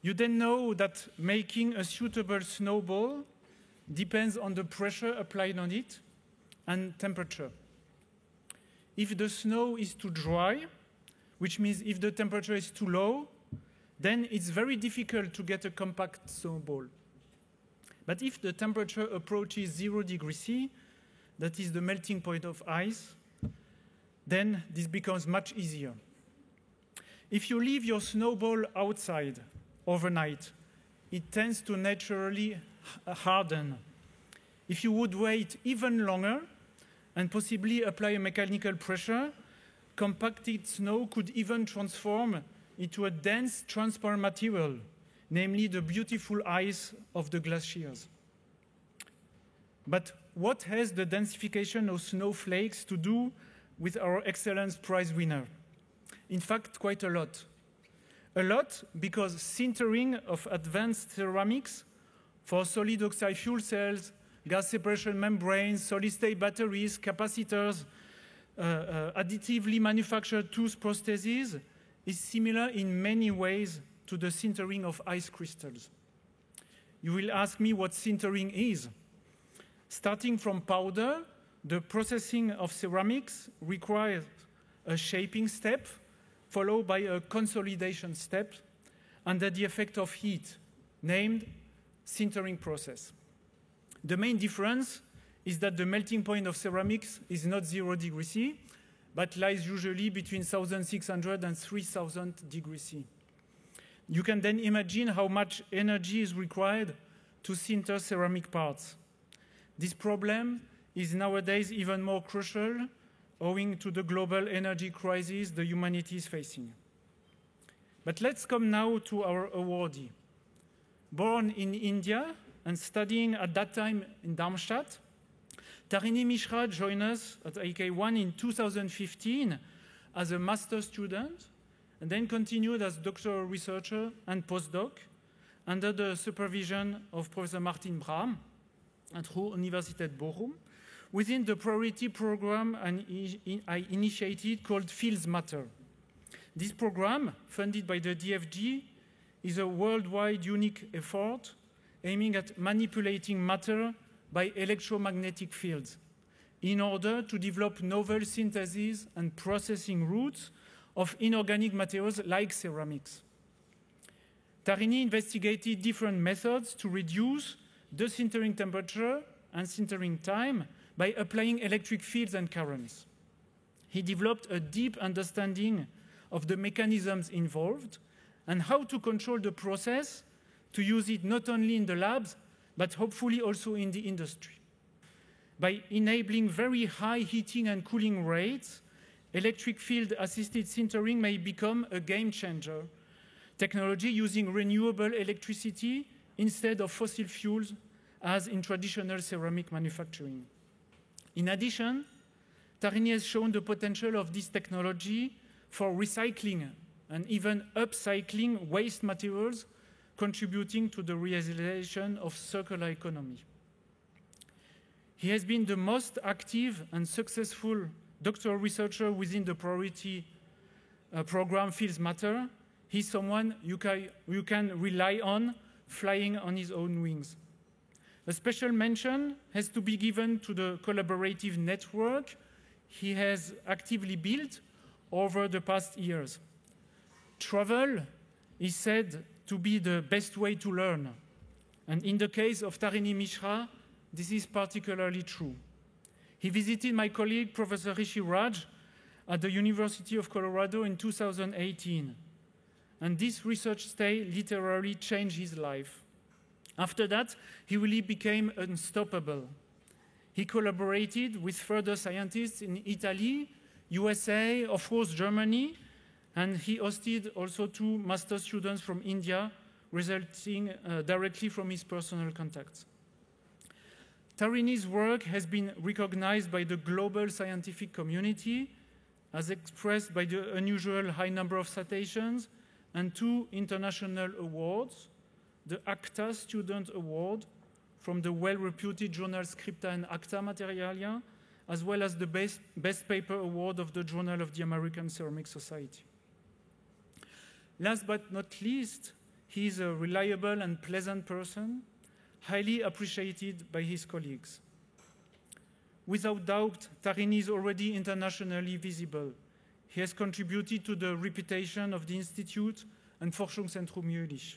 You then know that making a suitable snowball depends on the pressure applied on it and temperature. If the snow is too dry, which means if the temperature is too low, then it's very difficult to get a compact snowball. But if the temperature approaches 0 degrees C, that is the melting point of ice, then this becomes much easier. If you leave your snowball outside overnight, it tends to naturally harden. If you would wait even longer and possibly apply a mechanical pressure, compacted snow could even transform into a dense, transparent material, namely the beautiful ice of the glaciers. But what has the densification of snowflakes to do with our Excellence Prize winner? In fact, quite a lot. A lot because sintering of advanced ceramics for solid oxide fuel cells, gas separation membranes, solid-state batteries, capacitors, additively manufactured tooth prostheses is similar in many ways to the sintering of ice crystals. You will ask me what sintering is. Starting from powder, the processing of ceramics requires a shaping step, followed by a consolidation step, under the effect of heat, named sintering process. The main difference is that the melting point of ceramics is not 0 degrees C, but lies usually between 1,600 and 3,000 degrees C. You can then imagine how much energy is required to sinter ceramic parts. This problem is nowadays even more crucial owing to the global energy crisis the humanity is facing. But let's come now to our awardee. Born in India and studying at that time in Darmstadt, Tarini Mishra joined us at AK1 in 2015 as a master student and then continued as doctoral researcher and postdoc under the supervision of Professor Martin Brahm at Ruhr Universität Bochum within the priority program I initiated called Fields Matter. This program, funded by the DFG, is a worldwide unique effort aiming at manipulating matter by electromagnetic fields in order to develop novel syntheses and processing routes of inorganic materials like ceramics. Tarini investigated different methods to reduce the sintering temperature and sintering time by applying electric fields and currents. He developed a deep understanding of the mechanisms involved and how to control the process to use it not only in the labs, but hopefully also in the industry. By enabling very high heating and cooling rates, electric field-assisted sintering may become a game-changer technology using renewable electricity instead of fossil fuels as in traditional ceramic manufacturing. In addition, Tarini has shown the potential of this technology for recycling and even upcycling waste materials, contributing to the realization of circular economy. He has been the most active and successful doctoral researcher within the priority program Fields Matter. He's someone you can rely on, flying on his own wings. A special mention has to be given to the collaborative network he has actively built over the past years. Travel is said to be the best way to learn. And in the case of Tarini Mishra, this is particularly true. He visited my colleague, Professor Rishi Raj, at the University of Colorado in 2018. And this research stay literally changed his life. After that, he really became unstoppable. He collaborated with further scientists in Italy, USA, of course, Germany, and he hosted also 2 master students from India, resulting directly from his personal contacts. Tarini's work has been recognized by the global scientific community, as expressed by the unusual high number of citations and 2 international awards, the ACTA Student Award from the well-reputed journal Scripta and Acta Materialia, as well as the Best Paper Award of the Journal of the American Ceramic Society. Last but not least, he is a reliable and pleasant person, highly appreciated by his colleagues. Without doubt, Tarini is already internationally visible. He has contributed to the reputation of the Institute and Forschungszentrum Jülich.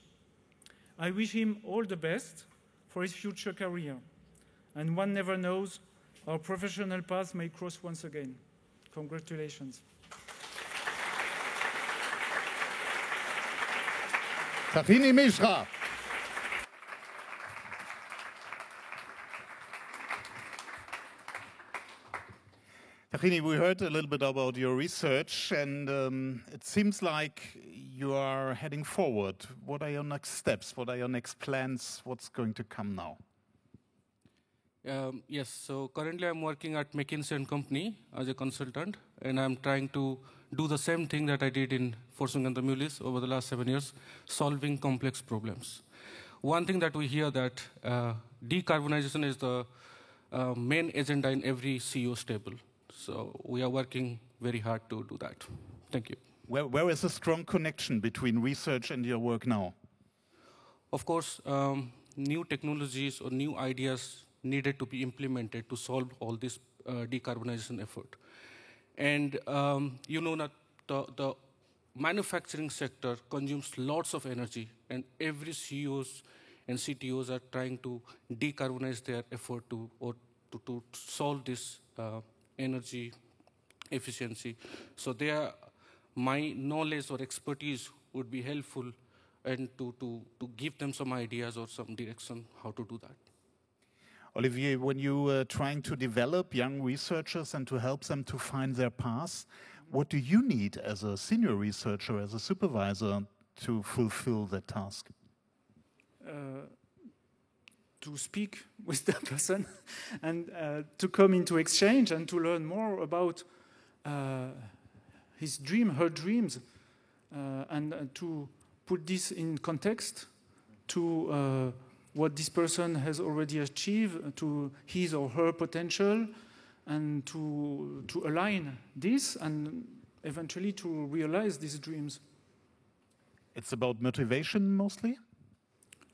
I wish him all the best for his future career. And one never knows, our professional paths may cross once again. Congratulations. Tarini Mishra. Tarini, we heard a little bit about your research, and it seems like you are heading forward. What are your next steps? What are your next plans? What's going to come now? Yes, so currently I'm working at McKinsey & Company as a consultant, and I'm trying to do the same thing that I did in Forschungszentrum Jülich over the last 7 years, solving complex problems. One thing that we hear that decarbonization is the main agenda in every CEO's table. So we are working very hard to do that. Thank you. Where is a strong connection between research and your work now? Of course, new technologies or new ideas needed to be implemented to solve all this decarbonization effort. And you know that the manufacturing sector consumes lots of energy, and every CEOs and CTOs are trying to decarbonize their effort to solve this energy efficiency. So my knowledge or expertise would be helpful, and to give them some ideas or some direction how to do that. Olivier, when you are trying to develop young researchers and to help them to find their paths, what do you need as a senior researcher, as a supervisor, to fulfill that task? To speak with that person and to come into exchange and to learn more about his dream, her dreams, and to put this in context to what this person has already achieved, to his or her potential, and to align this and eventually to realize these dreams. It's about motivation mostly?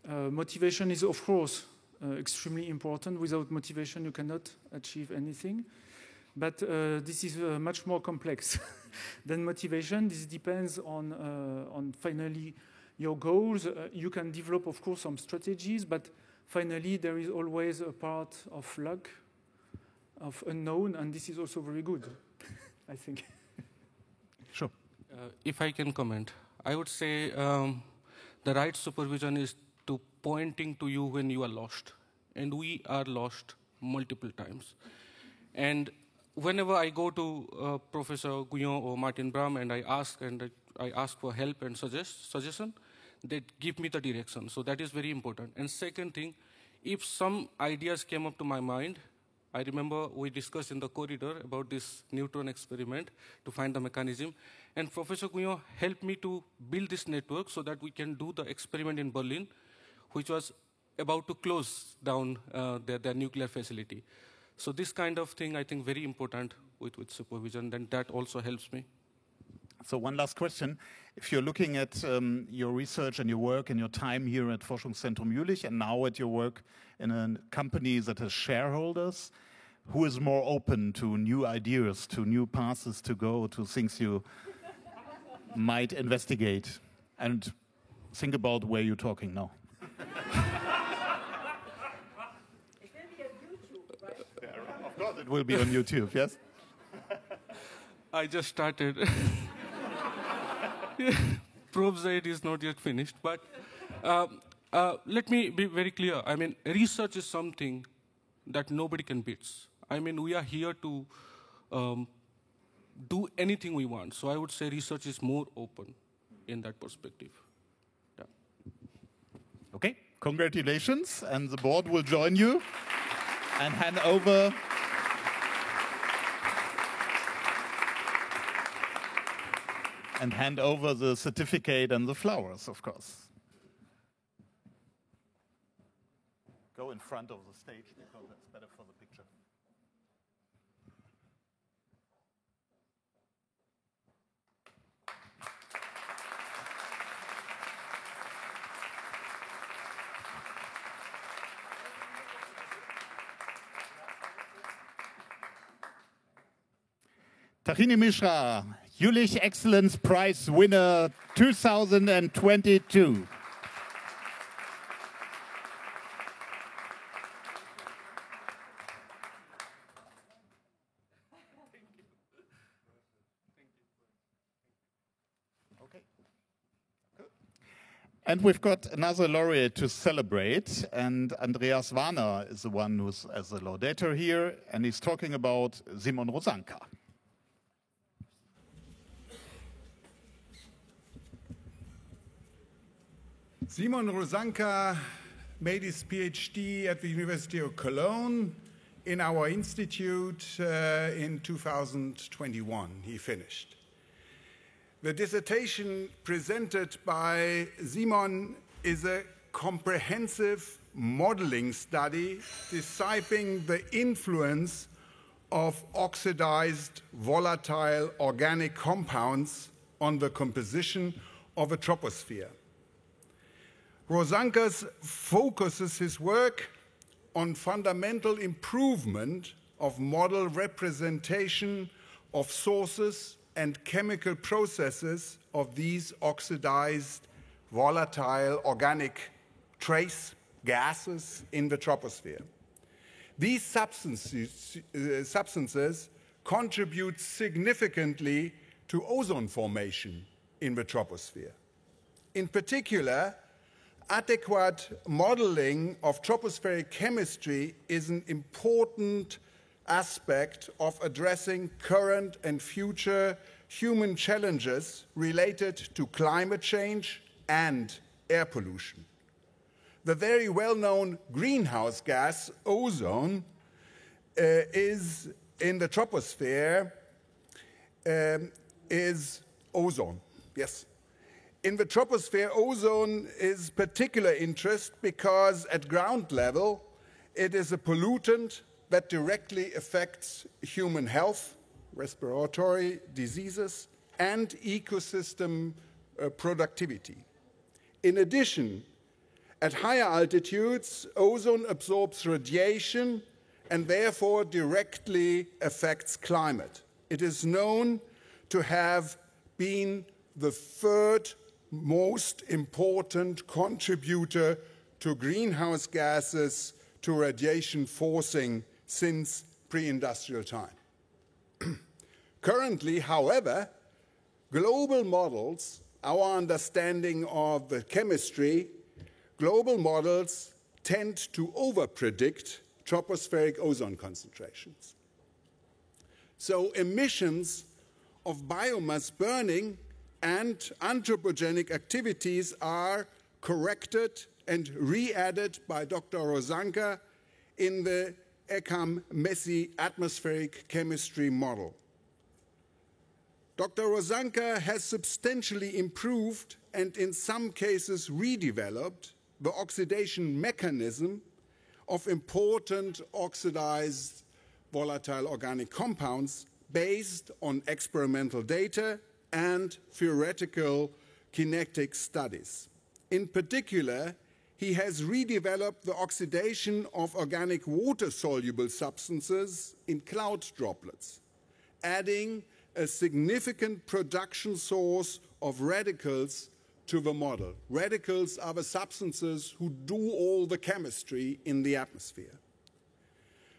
Motivation is, of course, extremely important. Without motivation, you cannot achieve anything. But this is much more complex than motivation. This depends on finally your goals. You can develop, of course, some strategies, but finally there is always a part of luck, of unknown, and this is also very good, I think. Sure. If I can comment, I would say the right supervision is to pointing to you when you are lost. And we are lost multiple times. And whenever I go to Professor Guyon or Martin Bram and I ask for help and suggestion, they give me the direction. So that is very important. And second thing, if some ideas came up to my mind, I remember we discussed in the corridor about this neutron experiment to find the mechanism. And Professor Guyon helped me to build this network so that we can do the experiment in Berlin, which was about to close down their nuclear facility. So this kind of thing, I think, very important with supervision, and that also helps me. So one last question. If you're looking at your research and your work and your time here at Forschungszentrum Jülich and now at your work in a company that has shareholders, who is more open to new ideas, to new paths to go, to things you might investigate? And think about where you're talking now. Of course it will be on YouTube, yes? I just started. Prof Zaid is not yet finished, but let me be very clear. I mean, research is something that nobody can beat. I mean, we are here to do anything we want. So I would say research is more open in that perspective. Yeah. Okay, congratulations, and the board will join you and hand over the certificate and the flowers, of course. Go in front of the stage because that's better for the picture. Tarini Mishra, Jülicher Exzellenzpreis winner 2022. Okay. And we've got another laureate to celebrate, and Andreas Warner is the one who's as a laudator here, and he's talking about Simon Rosanka. Simon Rosanka made his PhD at the University of Cologne in our institute in 2021. He finished. The dissertation presented by Simon is a comprehensive modeling study describing the influence of oxidized volatile organic compounds on the composition of a troposphere. Rosanka focuses his work on fundamental improvement of model representation of sources and chemical processes of these oxidized volatile organic trace gases in the troposphere. These substances contribute significantly to ozone formation in the troposphere. In particular, adequate modeling of tropospheric chemistry is an important aspect of addressing current and future human challenges related to climate change and air pollution. The very well-known greenhouse gas ozone is in the troposphere is ozone, yes. In the troposphere, ozone is particular interest because at ground level, it is a pollutant that directly affects human health, respiratory diseases, and ecosystem productivity. In addition, At higher altitudes, ozone absorbs radiation and therefore directly affects climate. It is known to have been the third most important contributor to greenhouse gases to radiation forcing since pre-industrial time. Currently, however, global models, our understanding of the chemistry, global models tend to overpredict tropospheric ozone concentrations. So emissions of biomass burning and anthropogenic activities are corrected and re-added by Dr. Rosanka in the Eckham-Messi atmospheric chemistry model. Dr. Rosanka has substantially improved and in some cases redeveloped the oxidation mechanism of important oxidized volatile organic compounds based on experimental data and theoretical kinetic studies. In particular, he has redeveloped the oxidation of organic water-soluble substances in cloud droplets, adding a significant production source of radicals to the model. Radicals are the substances who do all the chemistry in the atmosphere.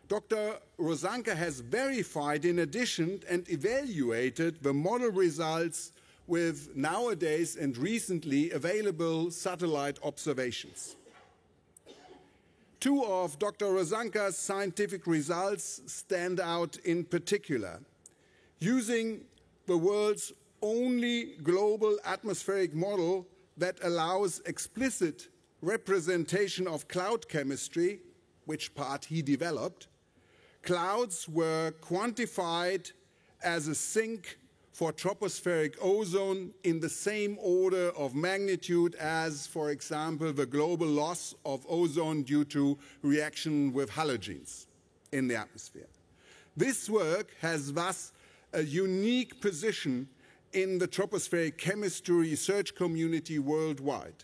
Dr. Rosanka has verified in addition and evaluated the model results with nowadays and recently available satellite observations. Two of Dr. Rosanka's scientific results stand out in particular. Using the world's only global atmospheric model that allows explicit representation of cloud chemistry, which part he developed, clouds were quantified as a sink for tropospheric ozone in the same order of magnitude as, for example, the global loss of ozone due to reaction with halogens in the atmosphere. This work has thus a unique position in the tropospheric chemistry research community worldwide.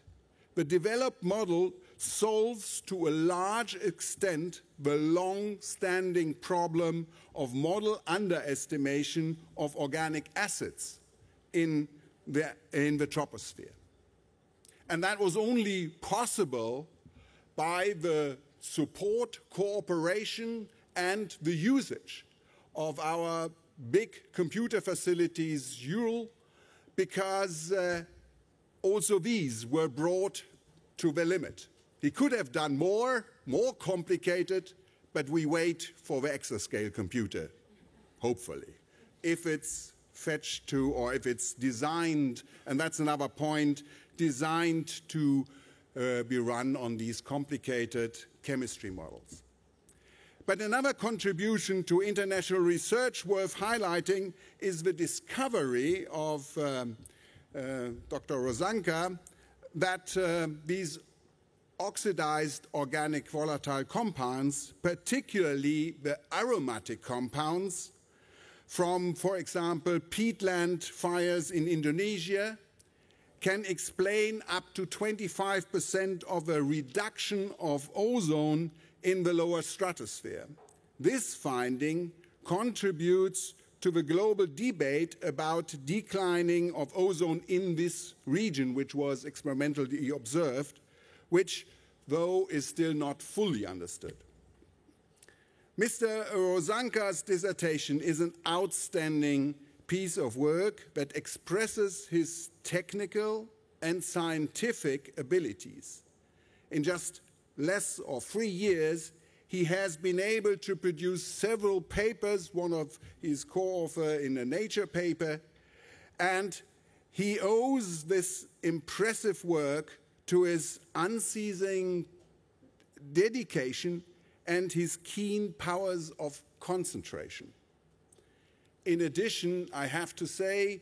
The developed model solves to a large extent the long-standing problem of model underestimation of organic acids in the troposphere. And that was only possible by the support, cooperation, and the usage of our big computer facilities, Joule, because also these were brought to the limit. He could have done more complicated, but we wait for the exascale computer, hopefully. If it's fetched to, or if it's designed, and that's another point, designed to be run on these complicated chemistry models. But another contribution to international research worth highlighting is the discovery of Dr. Rosanka that these oxidized organic volatile compounds, particularly the aromatic compounds from, for example, peatland fires in Indonesia, can explain up to 25% of the reduction of ozone in the lower stratosphere. This finding contributes to the global debate about declining of ozone in this region, which was experimentally observed, which, though, is still not fully understood. Mr. Rosanka's dissertation is an outstanding piece of work that expresses his technical and scientific abilities. In just less of 3 years, he has been able to produce several papers, one of his co-author in a Nature paper, and he owes this impressive work to his unceasing dedication and his keen powers of concentration. In addition, I have to say,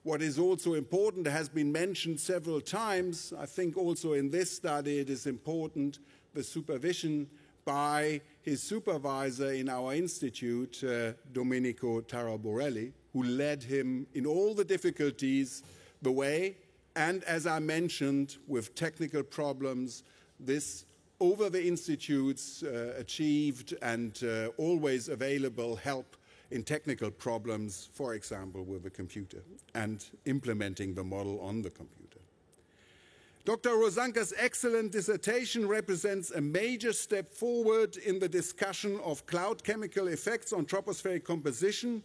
what is also important, has been mentioned several times, I think also in this study it is important, the supervision by his supervisor in our institute, Domenico Taraborelli, who led him in all the difficulties the way, and as I mentioned, with technical problems, this over the institutes achieved and always available help in technical problems, for example, with the computer and implementing the model on the computer. Dr. Rosanka's excellent dissertation represents a major step forward in the discussion of cloud chemical effects on tropospheric composition,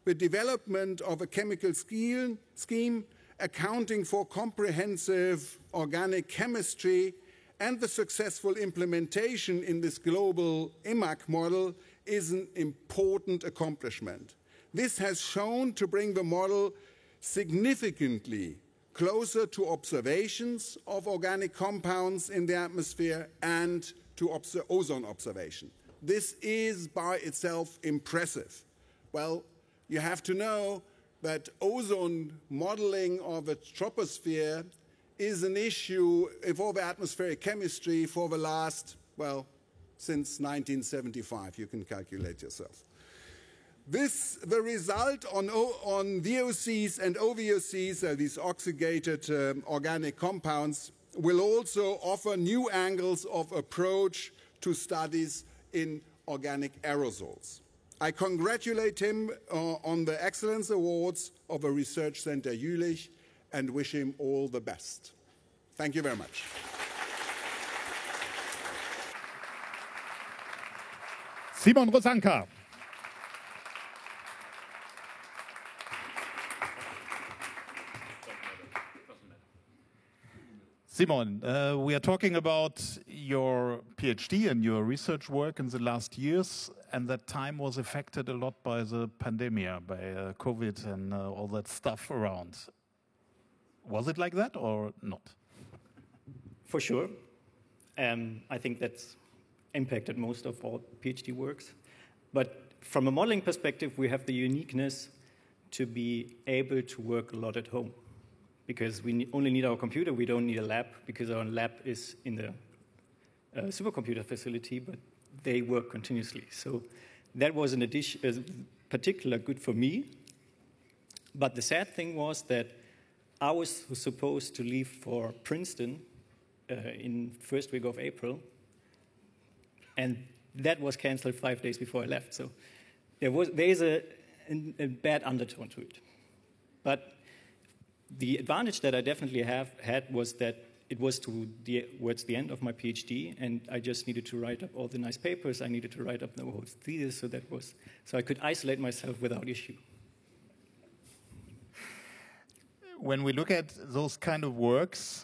the development of a chemical scheme accounting for comprehensive organic chemistry, and the successful implementation in this global IMAC model is an important accomplishment. This has shown to bring the model significantly closer to observations of organic compounds in the atmosphere and to ozone observation. This is by itself impressive. Well, you have to know that ozone modeling of the troposphere is an issue for the atmospheric chemistry for the last, well, since 1975. You can calculate yourself. The result on VOCs and OVOCs, these oxygenated organic compounds, will also offer new angles of approach to studies in organic aerosols. I congratulate him on the Excellence Awards of the Research Center Jülich and wish him all the best. Thank you very much. Simon Rosanka. Simon, we are talking about your PhD and your research work in the last years, and that time was affected a lot by the pandemic, by COVID and all that stuff around. Was it like that or not? For sure. I think that's impacted most of all PhD works. But from a modeling perspective, we have the uniqueness to be able to work a lot at home. Because we only need our computer, we don't need a lab, because our lab is in the supercomputer facility, but they work continuously. So that was an addition, particular good for me. But the sad thing was that I was supposed to leave for Princeton in first week of April, and that was canceled 5 days before I left. So there is a bad undertone to it. But the advantage that I definitely had was that it was towards the end of my PhD, and I just needed to write up all the nice papers. I needed to write up the whole thesis, so I could isolate myself without issue. When we look at those kind of works,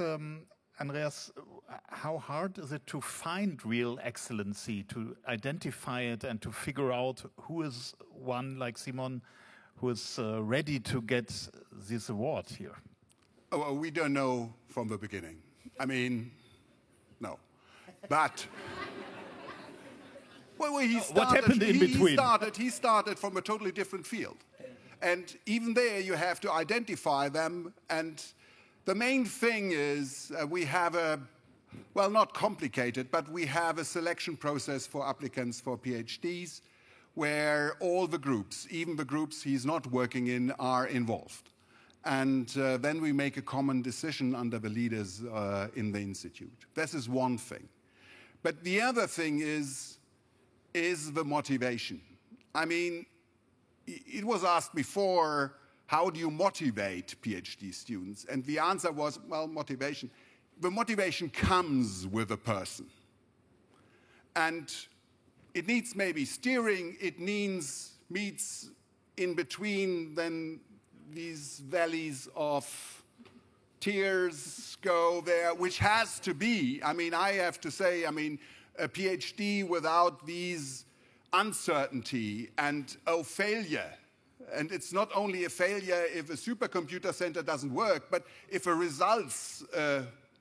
Andreas, how hard is it to find real excellency, to identify it and to figure out who is one like Simon who is ready to get this award here? Oh, well, we don't know from the beginning. I mean, no. But well, he started, what happened in between? He started from a totally different field. And even there, you have to identify them. And the main thing is we have well, not complicated, but we have a selection process for applicants for PhDs where all the groups, even the groups he's not working in, are involved. And then we make a common decision under the leaders in the institute. This is one thing. But the other thing is the motivation. I mean, it was asked before, how do you motivate PhD students? And the answer was, well, motivation. The motivation comes with a person. And it needs maybe steering, it meets in between then these valleys of tears go there, which has to be, I mean, I have to say, I mean, a PhD without these uncertainty and failure. And it's not only a failure if a supercomputer center doesn't work, but if the results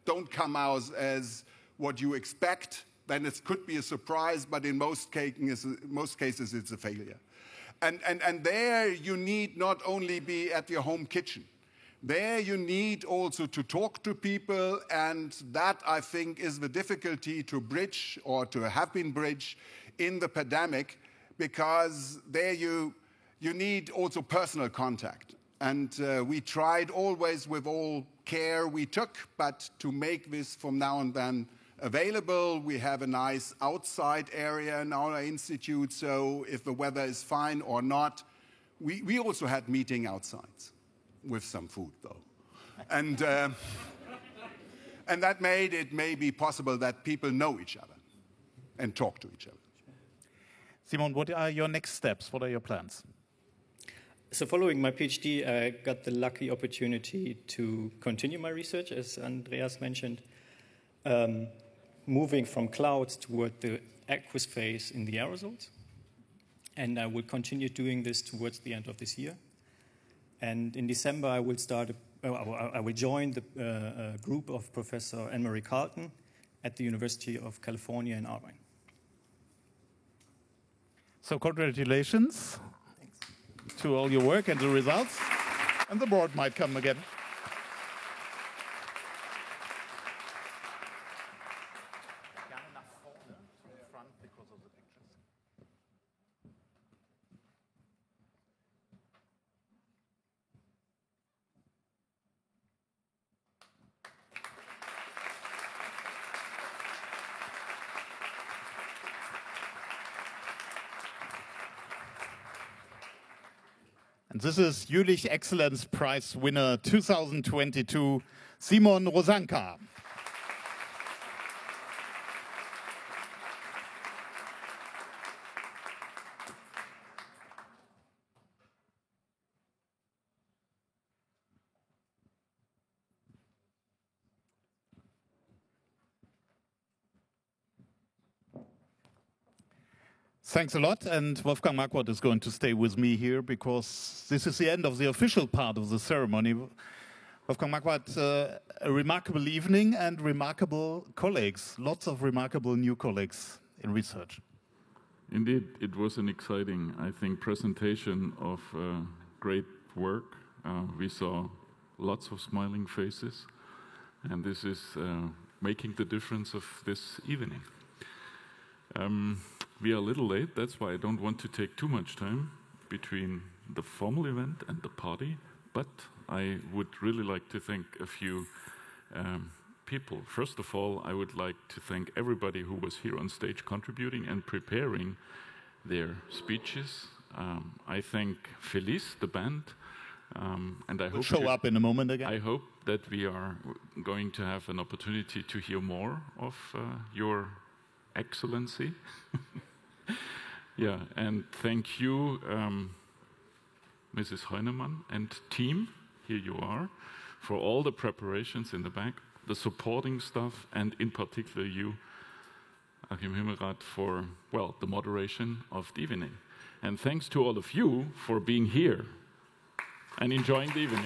don't come out as what you expect, then it could be a surprise, but in most cases it's a failure. And there you need not only be at your home kitchen. There you need also to talk to people, and that, I think, is the difficulty to bridge or to have been bridged in the pandemic, because there you need also personal contact. And we tried always with all care we took, but to make this from now and then available. We have a nice outside area in our institute, so if the weather is fine or not, we also had meeting outside with some food, though. And that made it maybe possible that people know each other and talk to each other. Simon, what are your next steps? What are your plans? So following my PhD, I got the lucky opportunity to continue my research, as Andreas mentioned, moving from clouds toward the aqueous phase in the aerosols. And I will continue doing this towards the end of this year. And in December, I will join the group of Professor Anne-Marie Carlton at the University of California in Irvine. So congratulations to all your work and the results. And the board might come again. And this is Jülicher Exzellenzpreis winner 2022, Simon Rosanka. Thanks a lot, and Wolfgang Marquardt is going to stay with me here because this is the end of the official part of the ceremony. Wolfgang Marquardt, a remarkable evening and remarkable colleagues, lots of remarkable new colleagues in research. Indeed, it was an exciting, I think, presentation of great work. We saw lots of smiling faces, and this is making the difference of this evening. We are a little late, that's why I don't want to take too much time between the formal event and the party, but I would really like to thank a few people. First of all, I would like to thank everybody who was here on stage contributing and preparing their speeches. I thank Felice, the band, and I hope show up in a moment again. I hope that we are going to have an opportunity to hear more of your excellency. Yeah, and thank you, Mrs. Heunemann and team, here you are, for all the preparations in the back, the supporting stuff, and in particular you, Achim Himmelrath, for, well, the moderation of the evening. And thanks to all of you for being here and enjoying the evening.